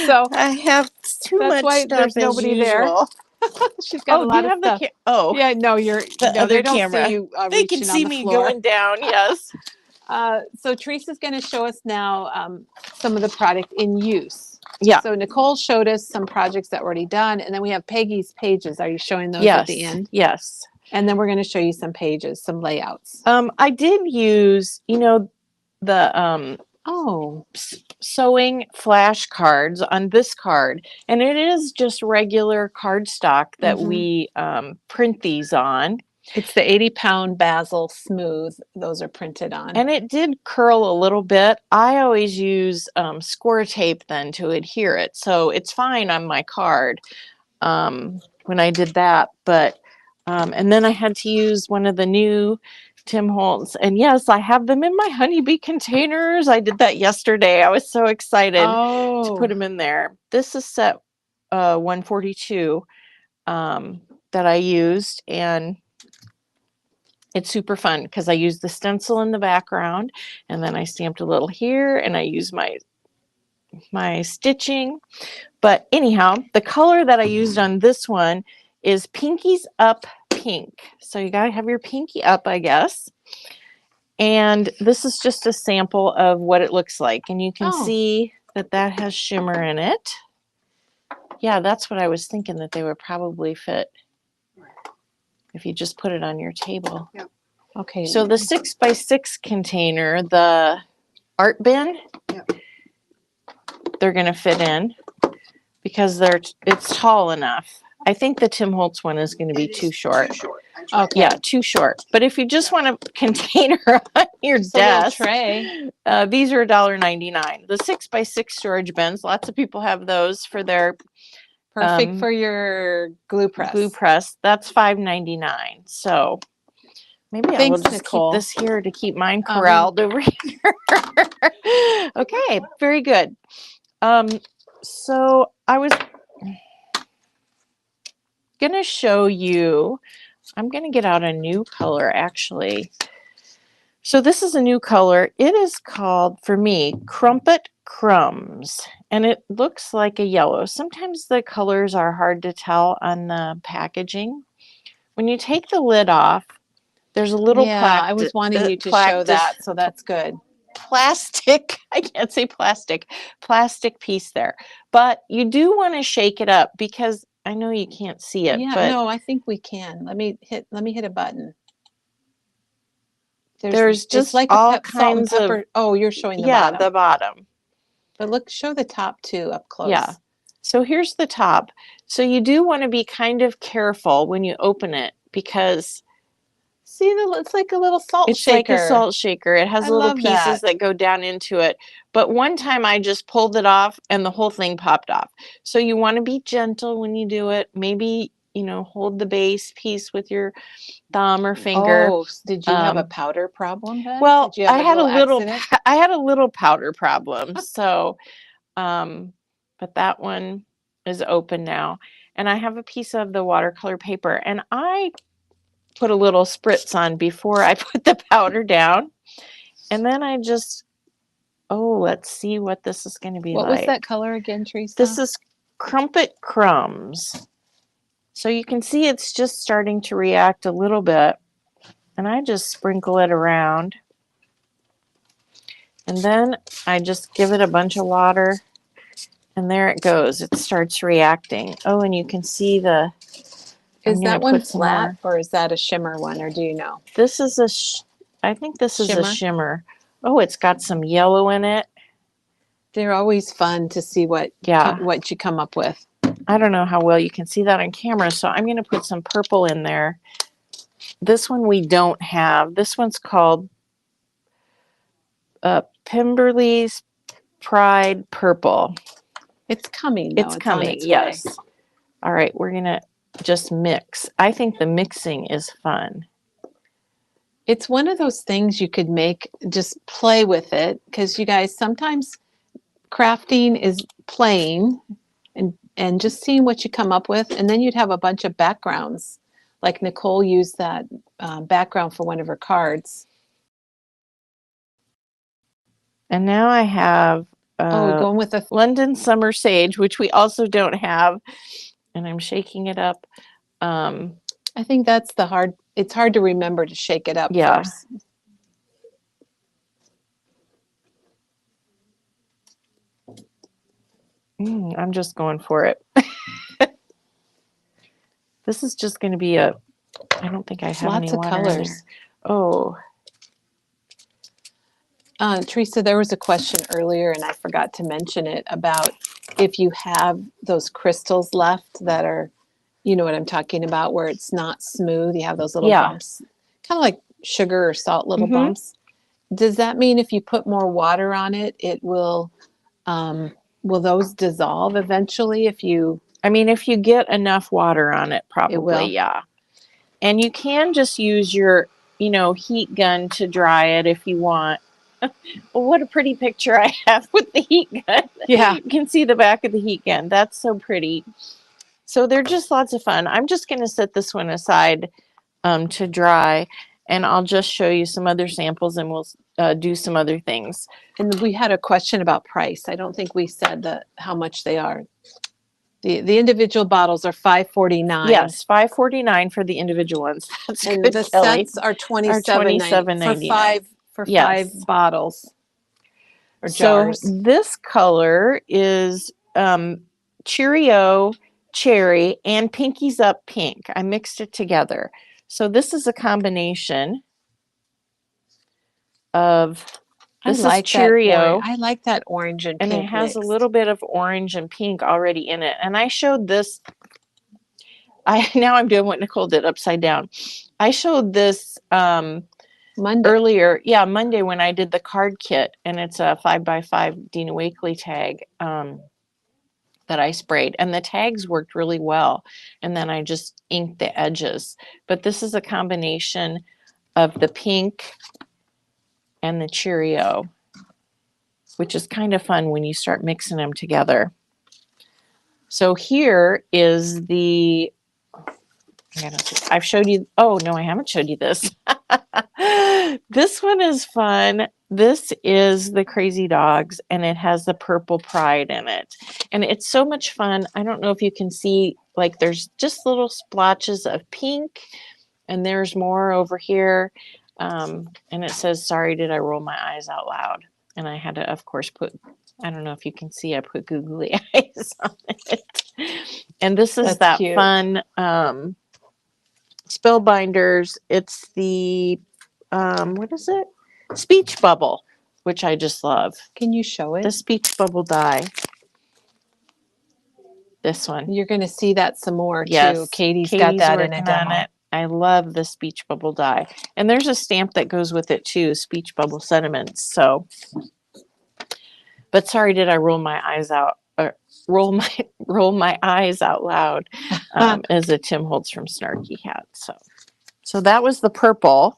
so I have too much why stuff there's nobody there. She's got a lot of stuff. Yeah, no, you're the other they don't camera. see you. They can see me going down. Yes. So Teresa's going to show us now some of the product in use. Yeah. So Nicole showed us some projects that were already done, and then we have Peggy's pages. Are you showing those at the end? Yes. And then we're going to show you some pages, some layouts. I did use, the sewing flashcards on this card, and it is just regular cardstock that we print these on. It's the 80-pound Basil Smooth. Those are printed on. And it did curl a little bit. I always use score tape then to adhere it. So it's fine on my card when I did that. But, and then I had to use one of the new Tim Holtz. And yes, I have them in my honeybee containers. I did that yesterday. I was so excited to put them in there. This is set 142 that I used. And it's super fun because I used the stencil in the background, and then I stamped a little here, and I used my stitching. But anyhow, the color that I used on this one is Pinkies Up Pink. So you gotta have your pinky up, I guess. And this is just a sample of what it looks like, and you can see that has shimmer in it. Yeah, that's what I was thinking, that they would probably fit if you just put it on your table. Yep. Okay. So the 6x6 container, the art bin, they're going to fit in because it's tall enough. I think the Tim Holtz one is going to be too short. Okay. Yeah, too short. But if you just want a container on your desk, tray. These are $1.99. The 6x6 storage bins, lots of people have those for their perfect for your glue press. Glue press. That's $5.99. So Maybe I will Thanks, just Nicole. keep this here to keep mine corralled over here. Okay, very good. So I was going to show you, I'm going to get out a new color actually. So this is a new color. It is called, for me, Crumpet Crumbs, and it looks like a yellow. Sometimes the colors are hard to tell on the packaging. When you take the lid off, there's a little I was wanting you to show that, so that's good. Plastic, I can't say plastic piece there. But you do want to shake it up because I know you can't see it. Yeah, but no, I think we can. Let me hit a button. There's just it's like all salt and kinds of, pepper. Oh, you're showing the yeah, bottom. the bottom. But look, show the top too up close. Yeah. So here's the top. So you do want to be kind of careful when you open it because see, it's like a little salt shaker. It's like a salt shaker. It has little pieces that go down into it. But one time I just pulled it off and the whole thing popped off. So you want to be gentle when you do it. Maybe, you know, hold the base piece with your thumb or finger. Oh, did you have a powder problem then? Well, did you have I had a little powder problem. So, but that one is open now. And I have a piece of the watercolor paper, and I put a little spritz on before I put the powder down. And then I just, let's see what this is going to be like. What was that color again, Teresa? This is Crumpet Crumbs. So you can see it's just starting to react a little bit. And I just sprinkle it around. And then I just give it a bunch of water. And there it goes. It starts reacting. Oh, and you can see the... Is that one flat or is that a shimmer one, or do you know? This is I think this is a shimmer. Oh, it's got some yellow in it. They're always fun to see what you come up with. I don't know how well you can see that on camera, so I'm going to put some purple in there. This one we don't have. This one's called Pemberley's Pride Purple. It's coming, though. It's coming, yes. All right, we're going to just mix. I think the mixing is fun. It's one of those things you could make, just play with it, because you guys, sometimes crafting is playing and just seeing what you come up with, and then you'd have a bunch of backgrounds. Like Nicole used that background for one of her cards. And now I have going with a London Summer Sage, which we also don't have. And I'm shaking it up. I think that's it's hard to remember to shake it up first. I'm just going for it. This is just going to be I don't think I have any water in there. Oh. Teresa, there was a question earlier, and I forgot to mention it, about if you have those crystals left that are, you know what I'm talking about, where it's not smooth, you have those little bumps, kind of like sugar or salt little bumps. Does that mean if you put more water on it, it will those dissolve eventually if you... if you get enough water on it, probably, it will. Yeah. And you can just use your, heat gun to dry it if you want. Well, what a pretty picture I have with the heat gun. Yeah. You can see the back of the heat gun. That's so pretty. So they're just lots of fun. I'm just going to set this one aside to dry, and I'll just show you some other samples, and we'll do some other things. And we had a question about price. I don't think we said how much they are. The individual bottles are $5.49. Yes, $5.49 for the individual ones. That's and good, the Kelly. sets are $27.99 for five bottles or jars. So this color is Cheerio Cherry and Pinkies Up Pink. I mixed it together. So this is a combination of... This is Cheerio. I like that orange and pink. And it has a little bit of orange and pink already in it. And I showed this. Now I'm doing what Nicole did upside down. I showed this Monday earlier. Yeah, Monday when I did the card kit. And it's a 5x5 Dina Wakley tag that I sprayed. And the tags worked really well. And then I just inked the edges. But this is a combination of the pink and the Cheerio, which is kind of fun when you start mixing them together. So here is the, I've showed you, oh no, I haven't showed you this. This one is fun. This is the Crazy Dogs, and it has the purple pride in it. And it's so much fun. I don't know if you can see, like there's just little splotches of pink, and there's more over here. And it says, sorry, did I roll my eyes out loud? And I had to, of course, put, I don't know if you can see, I put googly eyes on it. And this is that cute. fun Spellbinders. It's the, what is it? Speech Bubble, which I just love. Can you show it? The Speech Bubble die. This one. You're going to see that some more too. Katie's got that in a working demo. on it. I love the Speech Bubble die. And there's a stamp that goes with it too, Speech Bubble Sentiments. So, but sorry, did I roll my eyes out? Roll my eyes out loud, as a Tim Holtz from Snarky hat. So that was the purple.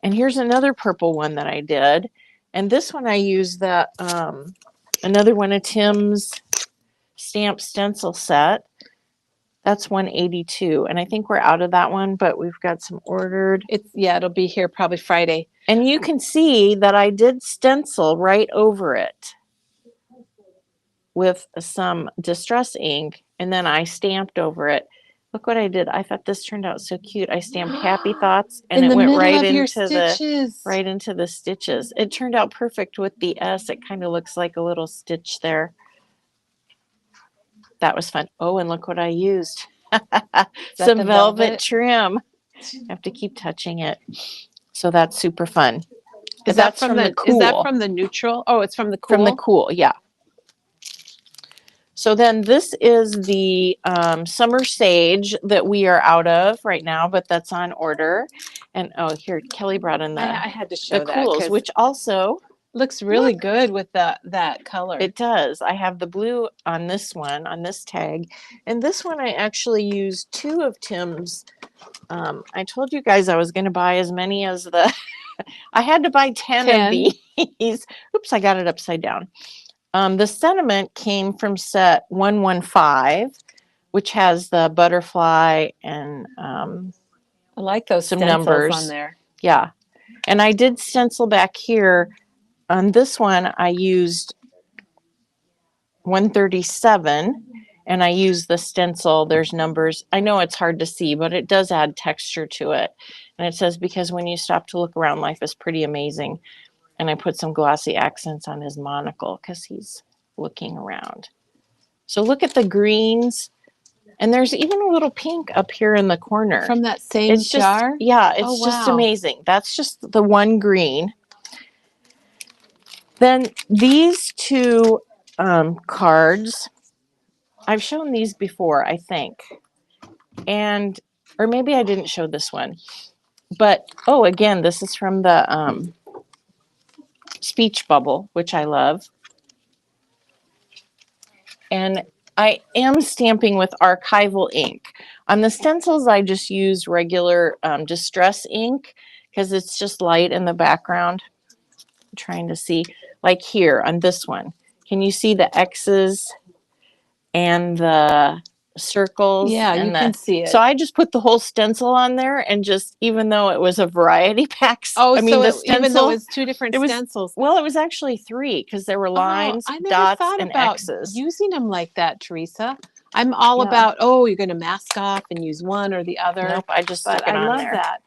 And here's another purple one that I did. And this one I used that, another one of Tim's stamp stencil set. That's 182. And I think we're out of that one, but we've got some ordered. It'll be here probably Friday. And you can see that I did stencil right over it with some distress ink, and then I stamped over it. Look what I did. I thought this turned out so cute. I stamped happy thoughts, and it went right into the stitches. It turned out perfect with the S. It kind of looks like a little stitch there. That was fun. Oh, and look what I used. Some velvet trim. I have to keep touching it. So that's super fun. Is that from the Cool? Is that from the neutral? Oh, it's from the Cool. From the Cool, yeah. So then this is the Summer Sage that we are out of right now, but that's on order. And oh, here, Kelly brought in I had to show the Cools, which also looks really good with that color. It does. I have the blue on this one, on this tag. And this one I actually used 2 of Tim's. I told you guys I was going to buy as many as the, I had to buy 10 of these. Oops, I got it upside down. The sentiment came from set 115, which has the butterfly and I like those some numbers on there. Yeah. And I did stencil back here. On this one, I used 137, and I used the stencil. There's numbers. I know it's hard to see, but it does add texture to it. And it says, because when you stop to look around, life is pretty amazing. And I put some glossy accents on his monocle because he's looking around. So look at the greens. And there's even a little pink up here in the corner. From that same jar? Yeah, it's just amazing. That's just the one green. Then these 2 cards, I've shown these before, I think. And, or maybe I didn't show this one. But, oh, again, this is from the Speech Bubble, which I love. And I am stamping with archival ink. On the stencils, I just use regular distress ink because it's just light in the background. I'm trying to see, like here on this one. Can you see the X's and the circles? Yeah, you can see it. So I just put the whole stencil on there, and just, even though it was a variety pack. Oh, I mean, the stencil, even though it was 2 different stencils. Well, it was actually 3 because there were lines, dots, and X's. Using them like that, Teresa. I'm all about, you're going to mask off and use one or the other. Nope, I just stuck it on there. I love that.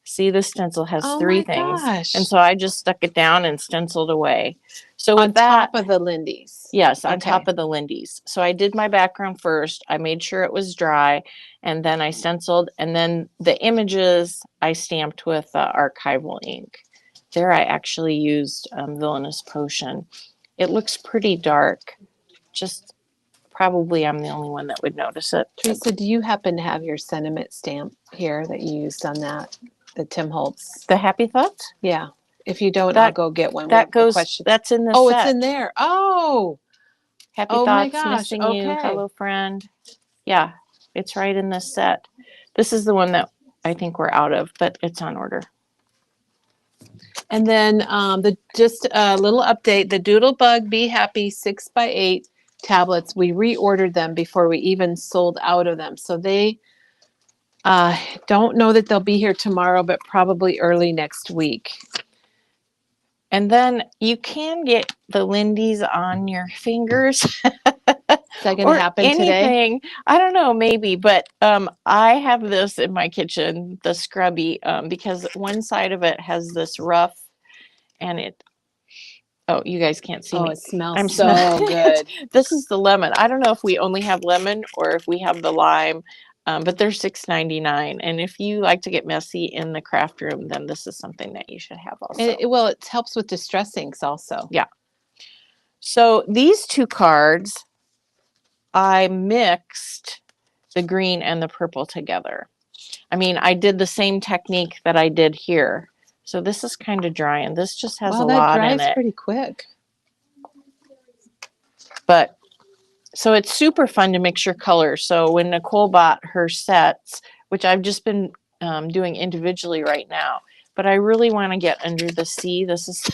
See, the stencil has 3 things. Gosh. And so I just stuck it down and stenciled away. So on top of the Lindy's. Yes, on top of the Lindy's. So I did my background first. I made sure it was dry, and then I stenciled, and then the images I stamped with archival ink. There I actually used Villainous Potion. It looks pretty dark. Just probably I'm the only one that would notice it. Teresa, do you happen to have your sentiment stamp here that you used on that? The Tim Holtz. The Happy Thoughts? Yeah. If you don't, I'll go get one. That's in the set. It's in there. Oh. Happy Thoughts, Missing You, Hello Friend. Yeah, it's right in this set. This is the one that I think we're out of, but it's on order. And then just a little update, the Doodlebug Be Happy 6x8 tablets, we reordered them before we even sold out of them. So they don't know that they'll be here tomorrow, but probably early next week. And then you can get the Lindy's on your fingers. Is that going to happen anything. today? I don't know, maybe, but I have this in my kitchen, the Scrubby, because one side of it has this rough, and it. Oh, you guys can't see me. It smells I'm so good. This is the lemon. I don't know if we only have lemon or if we have the lime, but they're $6.99. And if you like to get messy in the craft room, then this is something that you should have also. Well, it helps with distress inks also. Yeah. So these two cards, I mixed the green and the purple together. I mean, I did the same technique that I did here. So this is kind of dry, and this just has a lot in it. That dries pretty quick. But so it's super fun to mix your colors. So when Nicole bought her sets, which I've just been doing individually right now, but I really want to get Under the Sea. This is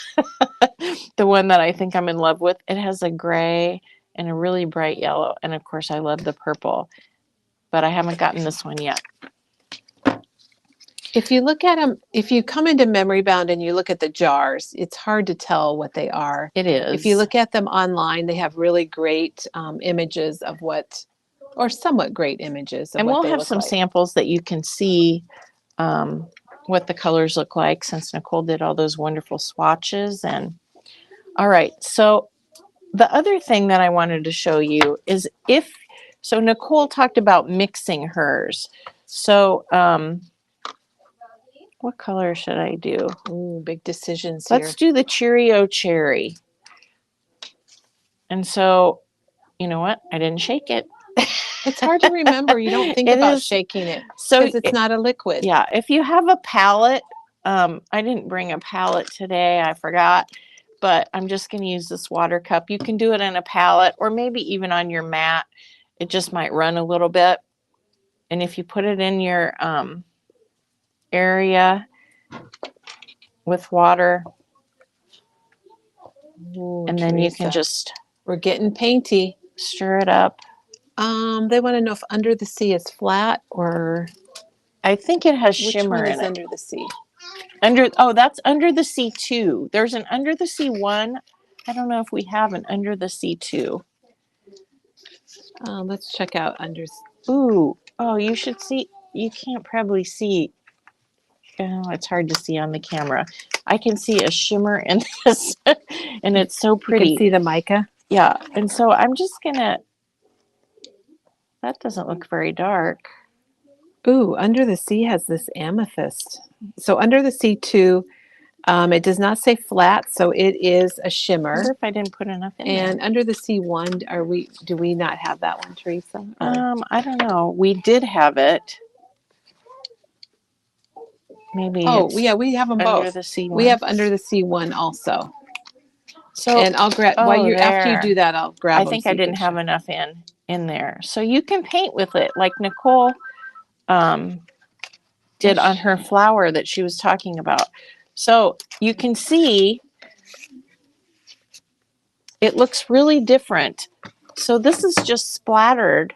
the one that I think I'm in love with. It has a gray and a really bright yellow. And of course, I love the purple, but I haven't gotten this one yet. If you look at them, if you come into Memory Bound and you look at the jars, it's hard to tell what they are. It is. If you look at them online, they have really great images of what, or somewhat great images of and what we'll they have look some like. samples that you can see what the colors look like, since Nicole did all those wonderful swatches. And all right, so the other thing that I wanted to show you is so Nicole talked about mixing hers. So what color should I do? Ooh, big decisions here. Let's do the Cheerio Cherry. And so, you know what? I didn't shake it. It's hard to remember. You don't think about shaking it because it's not a liquid. Yeah. If you have a palette, I didn't bring a palette today. I forgot. But I'm just going to use this water cup. You can do it in a palette or maybe even on your mat. It just might run a little bit. And if you put it in your area with water, Ooh, and then you can just... We're getting painty. Stir it up. They want to know if Under the Sea is flat or... I think it has shimmer in it. Which one is Under the Sea? That's Under the Sea 2. There's an Under the Sea 1. I don't know if we have an Under the Sea 2. Let's check out Under. Ooh. Oh, you should see. You can't probably see. Oh, it's hard to see on the camera. I can see a shimmer in this, and it's so pretty. You can see the mica? Yeah. And so I'm just going to... That doesn't look very dark. Ooh, Under the Sea has this amethyst. So Under the Sea 2, it does not say flat, so it is a shimmer. I wonder if I didn't put enough in And there. Under the Sea 1, do we not have that one, Teresa? I don't know. We did have it. Maybe. Oh, yeah, we have them both. Under the Sea 1. We have Under the Sea 1 also. So, and I'll grab after you do that, I'll grab. I think I didn't have enough in there. So you can paint with it, like Nicole did on her flower that she was talking about. So you can see it looks really different. So this is just splattered,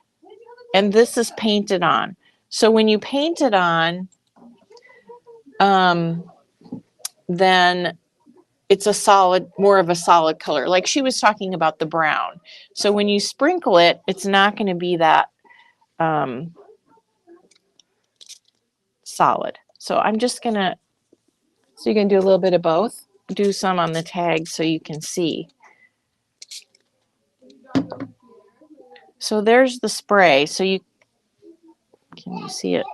and this is painted on. So when you paint it on, then it's more of a solid color. Like she was talking about the brown. So when you sprinkle it, it's not going to be that solid. So I'm just going to... So you're going to do a little bit of both? Do some on the tag so you can see. So there's the spray. So can you see it?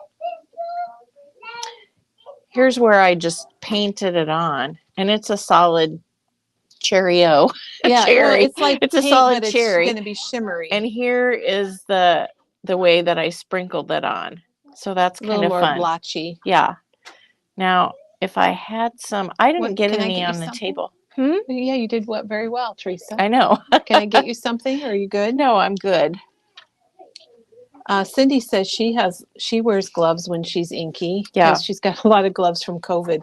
Here's where I just painted it on, and it's a solid Cheerio. Yeah, cherry. Well, it's like it's a solid cherry. It's going to be shimmery. And here is the way that I sprinkled it on. So that's kind of fun. A little more blotchy. Yeah. Now, if I had some, I didn't get any on the table. Yeah, you did very well, Teresa. I know. Can I get you something? Are you good? No, I'm good. Cindy says she wears gloves when she's inky. Yeah. Because she's got a lot of gloves from COVID.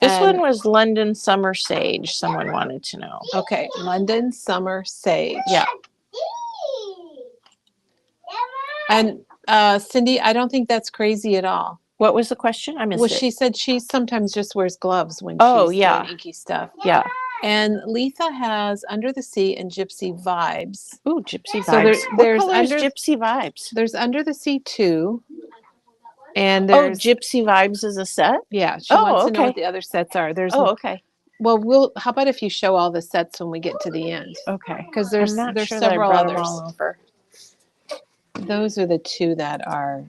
This one was London Summer Sage. Someone wanted to know. Okay, London Summer Sage. Yeah. And Cindy, I don't think that's crazy at all. What was the question? I missed it. She said she sometimes just wears gloves when she's doing inky stuff. Yeah. And Letha has Under the Sea and Gypsy Vibes. Ooh, Gypsy Vibes. So there's what color is Gypsy Vibes? There's Under the Sea 2. And there's Gypsy Vibes is a set? Yeah, she wants to know what the other sets are. Okay. Well, how about if you show all the sets when we get to the end? Okay. Because there's sure several others. All over. Those are the 2 that are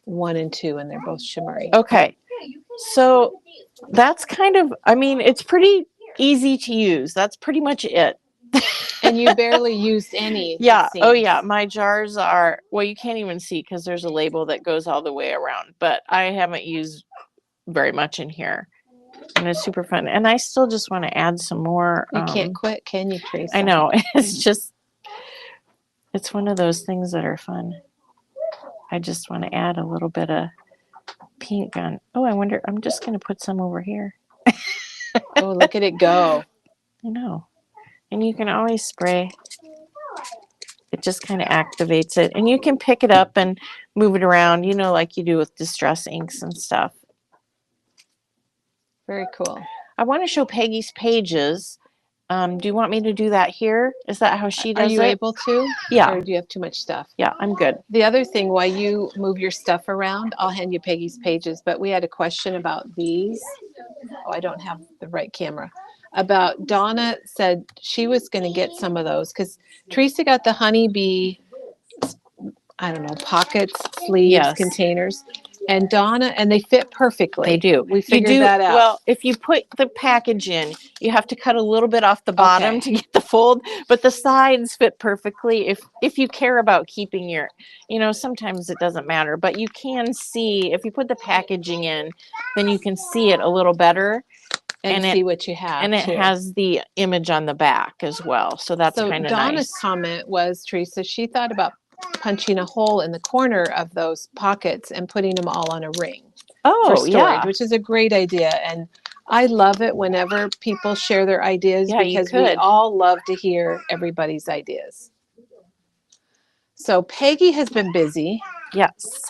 1 and 2, and they're both shimmery. Okay. So that's kind of, I mean, it's pretty easy to use. That's pretty much it. And you barely used any. Yeah. Oh, yeah. My jars are, well, you can't even see because there's a label that goes all the way around, but I haven't used very much in here. And it's super fun. And I still just want to add some more. You can't quit, can you, Teresa? I know. It's one of those things that are fun. I just want to add a little bit of pink on. Oh, I wonder, I'm just going to put some over here. Oh, look at it go. I know. And you can always spray. It just kind of activates it. And you can pick it up and move it around, like you do with distress inks and stuff. Very cool. I want to show Peggy's pages. Do you want me to do that here? Is that how she does it? Are you able to? Yeah. Or do you have too much stuff? Yeah, I'm good. The other thing, while you move your stuff around, I'll hand you Peggy's pages. But we had a question about these. Oh, I don't have the right camera. About Donna said she was going to get some of those because Teresa got the honeybee, I don't know, pockets, sleeves, containers. And Donna, and they fit perfectly. They do. We figured that out. Well, if you put the package in, you have to cut a little bit off the bottom to get the fold, but the sides fit perfectly. If you care about keeping your, sometimes it doesn't matter, but you can see, if you put the packaging in, then you can see it a little better. And see what you have. And it has the image on the back as well. So that's kind of nice. Donna's comment was, Teresa, she thought about punching a hole in the corner of those pockets and putting them all on a ring for storage, which is a great idea. And I love it whenever people share their ideas because we all love to hear everybody's ideas. So Peggy has been busy. Yes.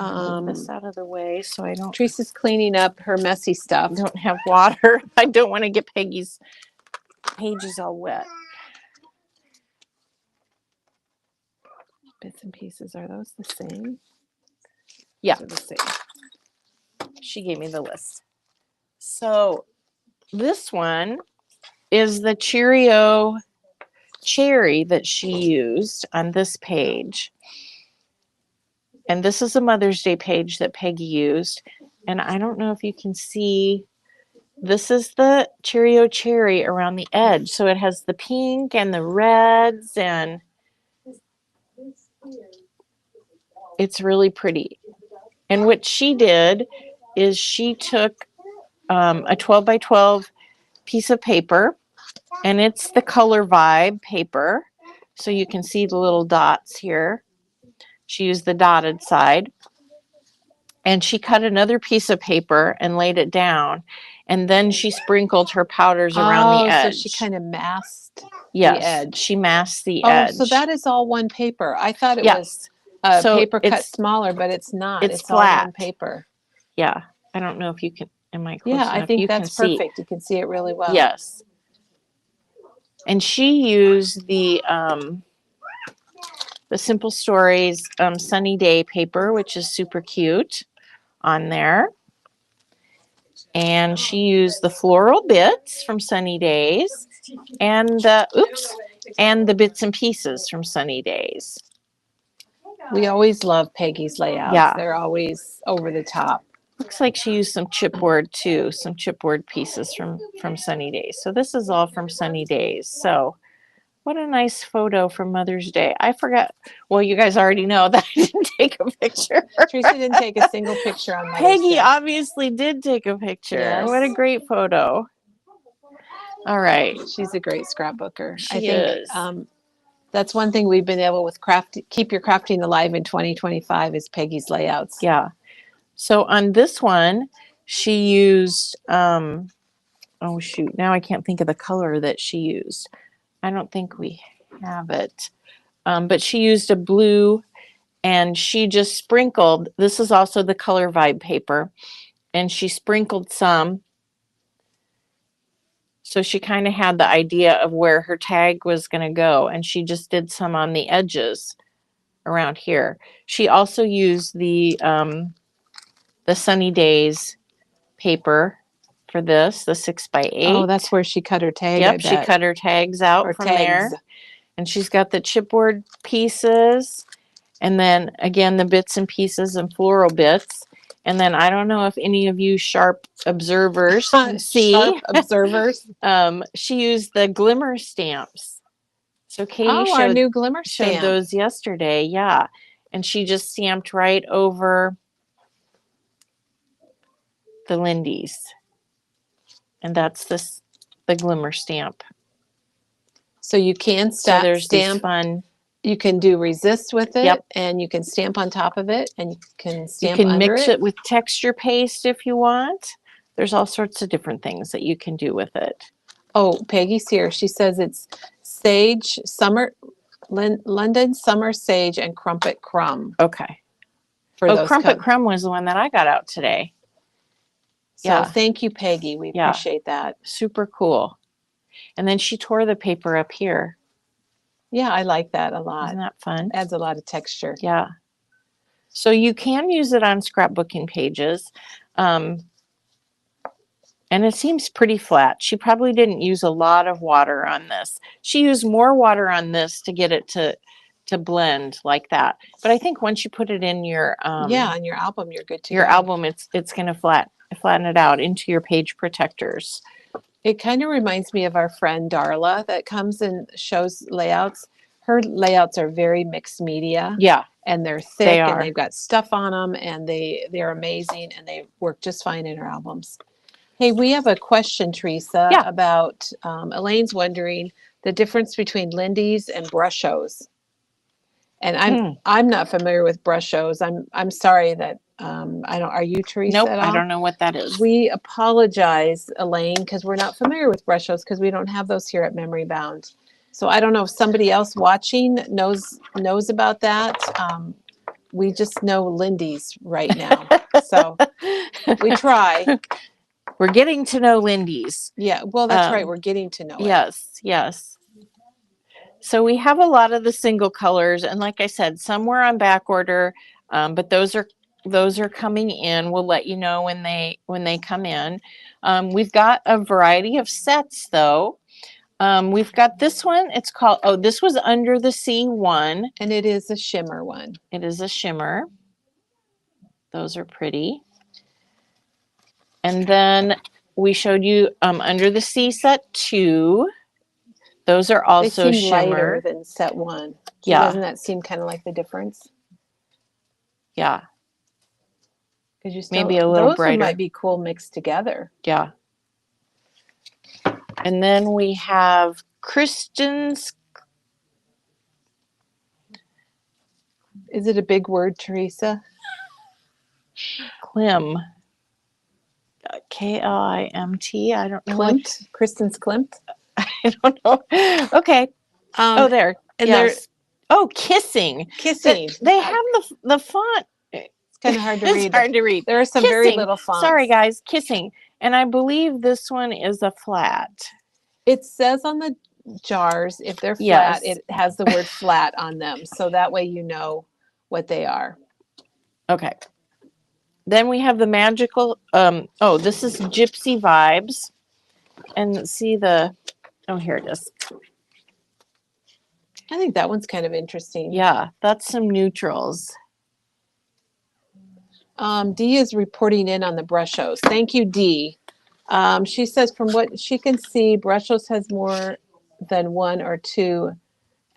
Move this out of the way so I don't. Teresa's cleaning up her messy stuff. Don't have water. I don't want to get Peggy's pages all wet. Bits and pieces, are those the same? Yeah, the same. She gave me the list. So this one is the Cheerio cherry that she used on this page. And this is a Mother's Day page that Peggy used. And I don't know if you can see, this is the Cheerio cherry around the edge. So it has the pink and the reds, and it's really pretty. And what she did is she took a 12 by 12 piece of paper, and it's the Color Vibe paper. So you can see the little dots here. She used the dotted side, and she cut another piece of paper and laid it down, and then she sprinkled her powders around the edge. So she kind of masked the edge. She masked the edge. So that is all one paper. I thought it was paper cut smaller, but it's not. It's all flat. one paper. Yeah. I don't know if you can. Am I close enough? I think that's perfect. You can see it really well. Yes. And she used the Simple Stories Sunny Day paper, which is super cute on there. And she used the floral bits from Sunny Days and the bits and pieces from Sunny Days. We always love Peggy's layouts. Yeah. They're always over the top. Looks like she used some chipboard too, some chipboard pieces from Sunny Days. So this is all from Sunny Days. So what a nice photo for Mother's Day. I forgot. Well, you guys already know that I didn't take a picture. Teresa didn't take a single picture on Mother's Peggy Day. obviously did take a picture. Yes. What a great photo. All right. She's a great scrapbooker. She is. That's one thing we've been able with keep your crafting alive in 2025 is Peggy's layouts. Yeah. So on this one, she used, oh shoot, now I can't think of the color that she used. I don't think we have it. But she used a blue, and she just sprinkled, this is also the Color Vibe paper, and she sprinkled some. So she kind of had the idea of where her tag was going to go, and she just did some on the edges around here. She also used the Sunny Days paper for this, the 6x8. Oh, that's where she cut her tag. Yep, she cut her tags out from there. And she's got the chipboard pieces, and then again the bits and pieces and floral bits. And then I don't know if any of you sharp observers can see. Sharp observers. She used the glimmer stamps. So Katie our new glimmer showed stamp. those yesterday, yeah. And she just stamped right over the Lindy's. And that's the glimmer stamp. So you can So there's stamp on. You can do resist with it, Yep. and you can stamp on top of it, and you can stamp You can under mix it with texture paste if you want. There's all sorts of different things that you can do with it. Oh, Peggy's here. She says it's sage, London summer sage, and crumpet crumb. Okay. For those crumpet crumb was the one that I got out today. So Yeah. thank you, Peggy. We appreciate that. Super cool. And then she tore the paper up here. Yeah, I like that a lot. Isn't that fun? Adds a lot of texture. Yeah. So you can use it on scrapbooking pages. And it seems pretty flat. She probably didn't use a lot of water on this. She used more water on this to get it to blend like that. But I think once you put it in your on your album, you're good to your go. album, it's going to flatten it out into your page protectors. It kind of reminds me of our friend Darla that comes and shows layouts. Her layouts are very mixed media. Yeah. And they're thick and they've got stuff on them, and they're amazing, and they work just fine in her albums. Hey, we have a question, Teresa, about Elaine's wondering the difference between Lindy's and Brushos. And I'm not familiar with Brushos. I'm sorry that I don't. Are you, Teresa? Nope, at all? I don't know what that is. We apologize, Elaine, because we're not familiar with Brushos because we don't have those here at Memory Bound. So I don't know if somebody else watching knows about that. We just know Lindy's right now, so we try. We're getting to know Lindy's. Yeah, well, that's right. We're getting to know it. Yes. So we have a lot of the single colors, and like I said, some were on back order, but those are coming in. We'll let you know when they come in. We've got a variety of sets though. We've got this one. It's called, this was Under the Sea 1. And it is a shimmer one. It is a shimmer. Those are pretty. And then we showed you Under the Sea set 2. Those are also they seem shimmer. Lighter than set 1. So yeah. Doesn't that seem kind of like the difference? Yeah. Because you still, maybe a little those brighter. Might be cool mixed together. Yeah. And then we have Kristen's. Is it a big word, Teresa? Klim. K-L-I-M-T. I don't know. Klimt? Kristen's Klimt? I don't know. Okay. There. And yes. Kissing. Kissing. They have the font. It's kind of hard to read. It's hard to read. There are some Kissing. very little fonts. Sorry, guys. Kissing. And I believe this one is a flat. It says on the jars, if they're flat, it has the word flat on them. So that way you know what they are. Okay. Then we have the magical, this is Gypsy Vibes. And see here it is. I think that one's kind of interesting. Yeah, that's some neutrals. Dee is reporting in on the Brushos. Thank you, Dee. She says from what she can see, Brushos has more than 1 or 2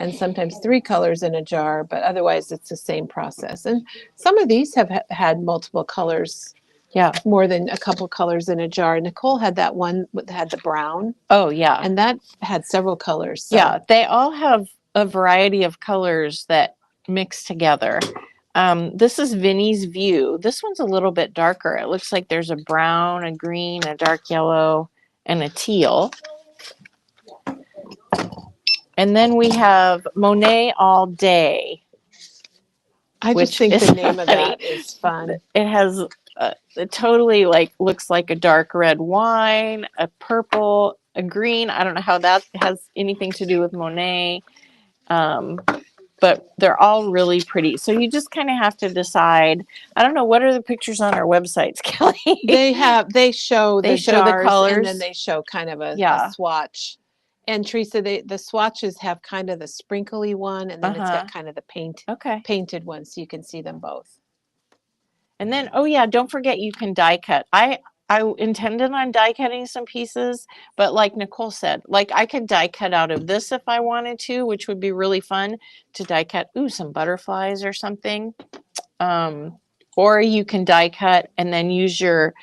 and sometimes 3 colors in a jar, but otherwise it's the same process. And some of these have had multiple colors. Yeah. More than a couple colors in a jar. Nicole had that one that had the brown. Oh, yeah. And that had several colors. So. Yeah, they all have a variety of colors that mix together. This is Vinny's View. This one's a little bit darker. It looks like there's a brown, a green, a dark yellow, and a teal. And then we have Monet All Day. I just think the name of that is fun. It has, it totally like looks like a dark red wine, a purple, a green. I don't know how that has anything to do with Monet. But they're all really pretty. So you just kind of have to decide. I don't know, what are the pictures on our websites, Kelly? They show the jars, colors, and then they show kind of a swatch. And Teresa, the swatches have kind of the sprinkly one, and then it's got kind of the painted one, so you can see them both. And then, oh yeah, don't forget you can die cut. I intended on die cutting some pieces, but like Nicole said, like I could die cut out of this if I wanted to, which would be really fun to die cut. Ooh, some butterflies or something. Or you can die cut and then use your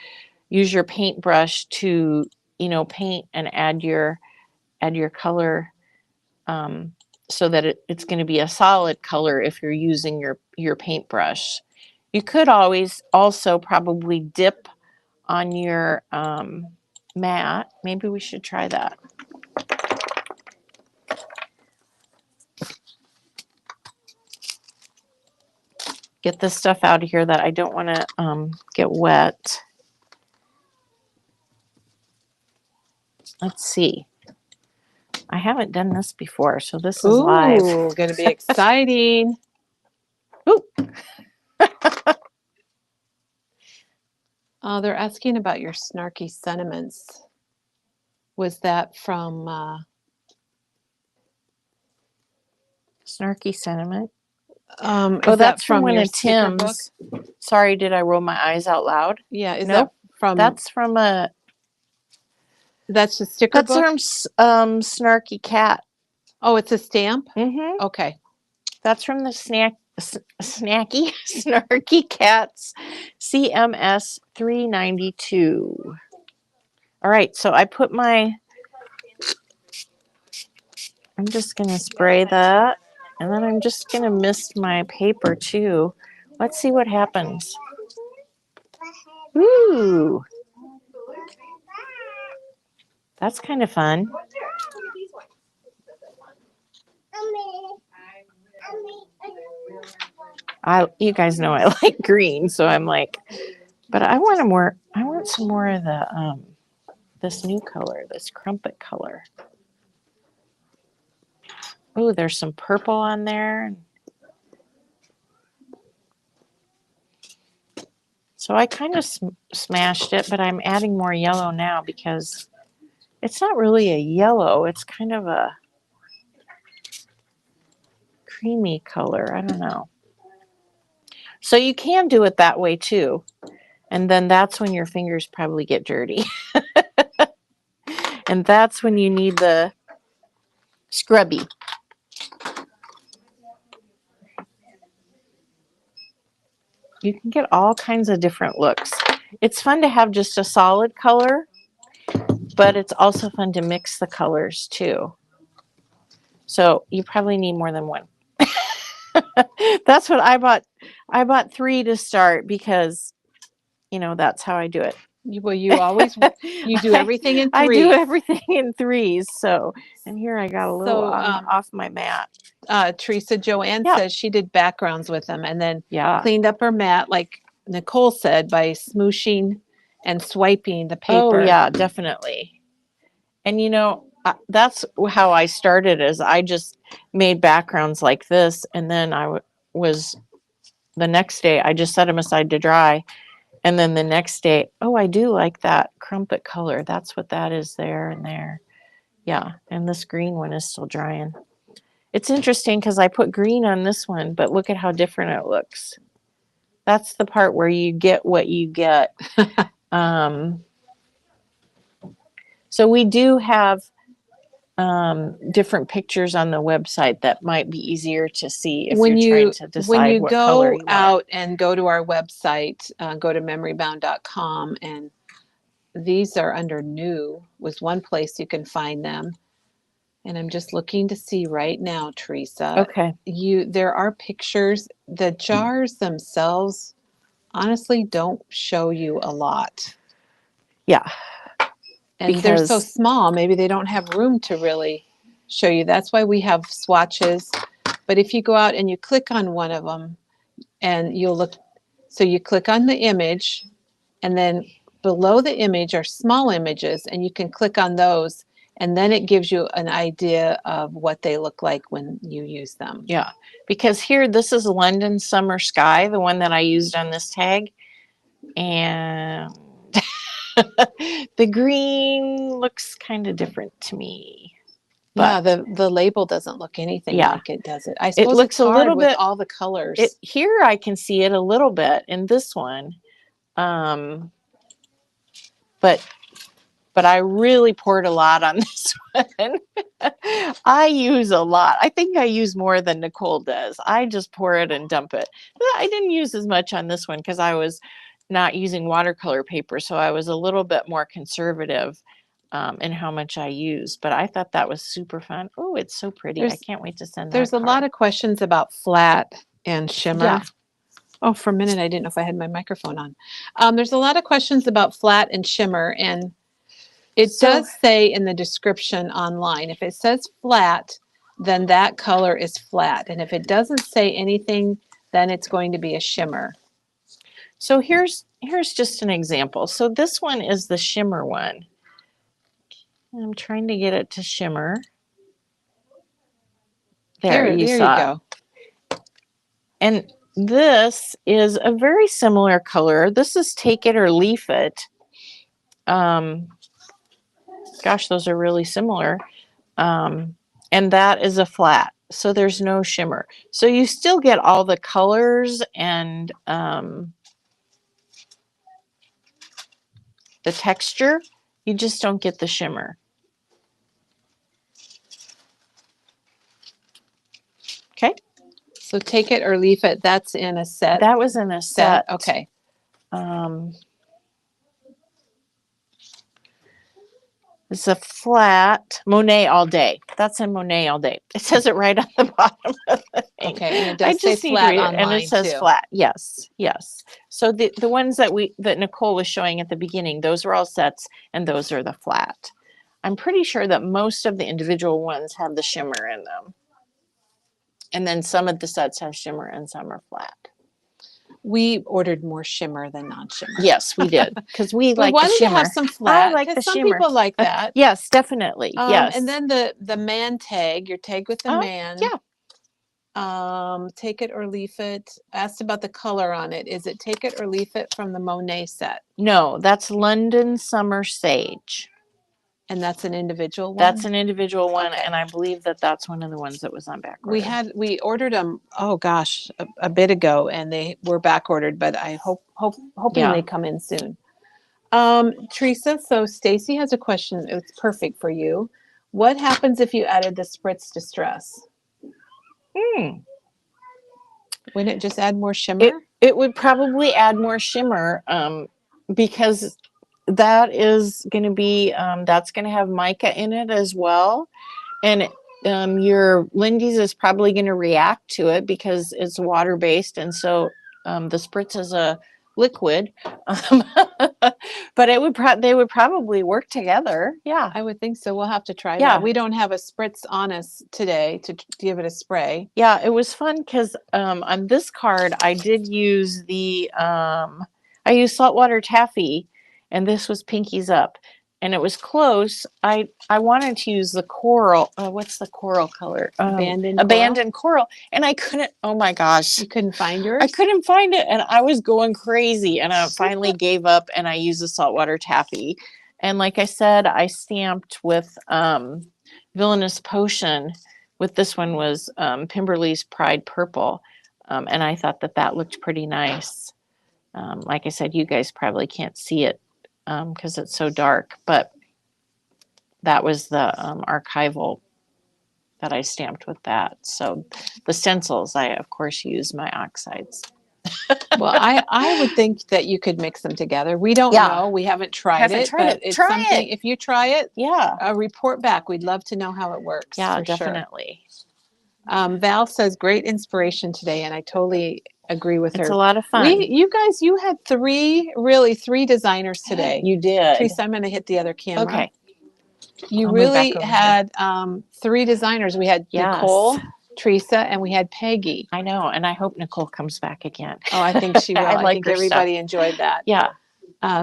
paintbrush to, you know, paint and add your color, so that it's going to be a solid color if you're using your paintbrush. You could always also probably dip on your mat. Maybe we should try that. Get this stuff out of here that I don't want to get wet. Let's see. I haven't done this before, so this is live. Ooh, going to be exciting. Ooh. Oh, they're asking about your snarky sentiments. Was that from Snarky sentiment? Oh, that's from one of Tim's. Sorry, did I roll my eyes out loud? Yeah, is nope. that from? That's from a. That's the sticker book. That's from Snarky Cat. Oh, it's a stamp. Mm-hmm. Okay. That's from the Snarky Cats CMS 392. All right, so I put I'm just going to spray that, and then I'm just going to mist my paper too. Let's see what happens. Ooh. That's kind of fun. You guys know I like green, so I'm like, but I want some more of the this new color, this crumpet color. Oh, there's some purple on there. So I kind of smashed it, but I'm adding more yellow now because it's not really a yellow. It's kind of a creamy color. I don't know. So you can do it that way too. And then that's when your fingers probably get dirty. And that's when you need the scrubby. You can get all kinds of different looks. It's fun to have just a solid color, but it's also fun to mix the colors too. So you probably need more than one. That's what I bought. I bought 3 to start because, you know, that's how I do it. Well, you always you do everything in 3s. I do everything in 3s. So, and here I got a little off my mat. Teresa, Joanne says she did backgrounds with them and then cleaned up her mat, like Nicole said, by smooshing and swiping the paper. Oh yeah, definitely. And you know, that's how I started. Is I just made backgrounds like this, and then the next day I just set them aside to dry. And then the next day, oh, I do like that crumpet color. That's what that is there and there. Yeah, and this green one is still drying. It's interesting because I put green on this one, but look at how different it looks. That's the part where you get what you get. So we do have different pictures on the website that might be easier to see if you're trying to decide what color you want. When you go out and go to our website, go to memorybound.com, and these are under new was one place you can find them. And I'm just looking to see right now, Teresa. Okay. There are pictures. The jars themselves honestly don't show you a lot. Yeah. And they're so small, maybe they don't have room to really show you. That's why we have swatches. But if you go out and you click on one of them and you'll look, so you click on the image and then below the image are small images and you can click on those and then it gives you an idea of what they look like when you use them. Yeah, because here, this is London Summer Sky, the one that I used on this tag. And the green looks kind of different to me. Yeah, the label doesn't look anything like it, does it? I suppose it looks it's hard a little with bit, all the colors. Here I can see it a little bit in this one. But I really poured a lot on this one. I use a lot. I think I use more than Nicole does. I just pour it and dump it. I didn't use as much on this one because I was not using watercolor paper. So I was a little bit more conservative in how much I use. But I thought that was super fun. Oh, it's so pretty. I can't wait to send that There's a lot of questions about flat and shimmer. Yeah. Oh, for a minute, I didn't know if I had my microphone on. There's a lot of questions about flat and shimmer, and it does say in the description online, if it says flat, then that color is flat. And if it doesn't say anything, then it's going to be a shimmer. So here's just an example. So this one is the shimmer one. I'm trying to get it to shimmer. There you go. And this is a very similar color. This is Take It or Leaf It. Gosh, those are really similar. And that is a flat. So there's no shimmer. So you still get all the colors and the texture. You just don't get the shimmer. Okay. So Take It or Leaf It, that's in a set. That was in a set. Okay. It's a flat Monet All Day. That's in Monet All Day. It says it right on the bottom of the thing. Okay, and it does say flat online and it says too. Flat. Yes, yes. So the ones that Nicole was showing at the beginning, those are all sets, and those are the flat. I'm pretty sure that most of the individual ones have the shimmer in them, and then some of the sets have shimmer and some are flat. We ordered more shimmer than non-shimmer. Yes, we did, because we like the wanted shimmer. to have some flat. I like the some shimmer. People like that. Yes, definitely. Yes. And then the man tag, your tag with the man. Yeah. Take It or Leaf It. Asked about the color on it. Is it Take It or Leaf It from the Monet set? No, that's London Summer Sage. And that's an individual one? That's an individual one, and I believe that that's one of the ones that was on back order. We ordered them, oh gosh, a bit ago, and they were back ordered, but I hoping they come in soon. Teresa, so Stacy has a question. It's perfect for you. What happens if you added the Spritz Distress? Wouldn't it just add more shimmer? It would probably add more shimmer because that is going to be that's going to have mica in it as well, and your Lindy's is probably going to react to it because it's water based, and so the Spritz is a liquid, but they would probably work together. Yeah, I would think so. We'll have to try that. We don't have a Spritz on us today to give it a spray. Yeah, it was fun because on this card I did use I used saltwater taffy, and this was Pinkies Up, and it was close. I wanted to use the coral. What's the coral color? Abandoned coral, and I couldn't. Oh my gosh, you couldn't find yours? I couldn't find it, and I was going crazy, and I finally gave up, and I used the saltwater taffy. And like I said, I stamped with Villainous Potion. With this one was Pimberley's Pride Purple, and I thought that looked pretty nice. Like I said, you guys probably can't see it because it's so dark, but that was the archival that I stamped with that. So the stencils, I of course use my oxides. Well, I would think that you could mix them together. We don't Yeah. know. We haven't tried Haven't it, tried but it. it's Try something. it. If you try it, Yeah. report back. We'd love to know how it works. Yeah, for definitely. Sure. Val says great inspiration today, and I totally agree with It's her. a lot of fun. You guys, you had three designers today. You did. Teresa, I'm going to hit the other camera. Okay. You I'll move back really over had three designers. We had Yes. Nicole, Teresa, and we had Peggy. I know, and I hope Nicole comes back again. Oh, I think she will. I I like think her everybody stuff. enjoyed that. Yeah.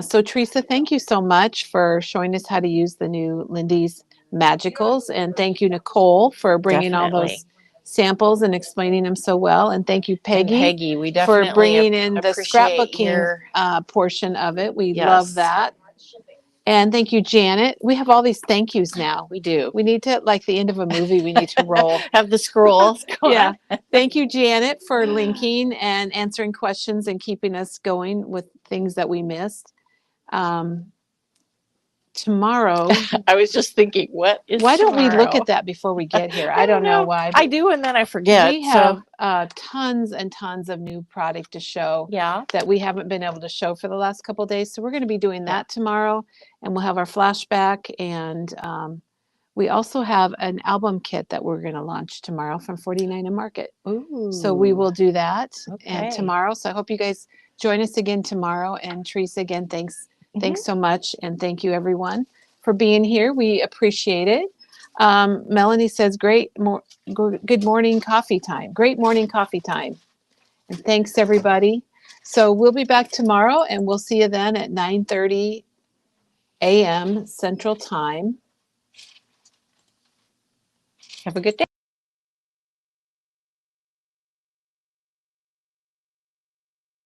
So Teresa, thank you so much for showing us how to use the new Lindy's Magicals. And thank you, Nicole, for bringing all Definitely. those samples and explaining them so well. And thank you, And Peggy, Peggy, we for definitely bringing in the appreciate scrapbooking your portion of it. We Yes. love that. And thank you, Janet. We have all these thank yous now. We do. We need to, like the end of a movie, we need to roll. Have the scrolls going. Yeah. Thank you, Janet, for linking and answering questions and keeping us going with things that we missed. Tomorrow, I was just thinking, what is why don't we look tomorrow? at that before we get here? I don't know why. I do, and then I forget. We have tons and tons of new product to show Yeah. that we haven't been able to show for the last couple of days. So we're going to be doing that tomorrow, and we'll have our flashback. And we also have an album kit that we're going to launch tomorrow from 49 and Market. Ooh. So we will do that and Okay. tomorrow. So I hope you guys join us again tomorrow. And Teresa, again, thanks so much. And thank you, everyone, for being here. We appreciate it. Melanie says, good morning coffee time. Great morning coffee time. And thanks, everybody. So we'll be back tomorrow, and we'll see you then at 9:30 a.m. Central Time. Have a good day.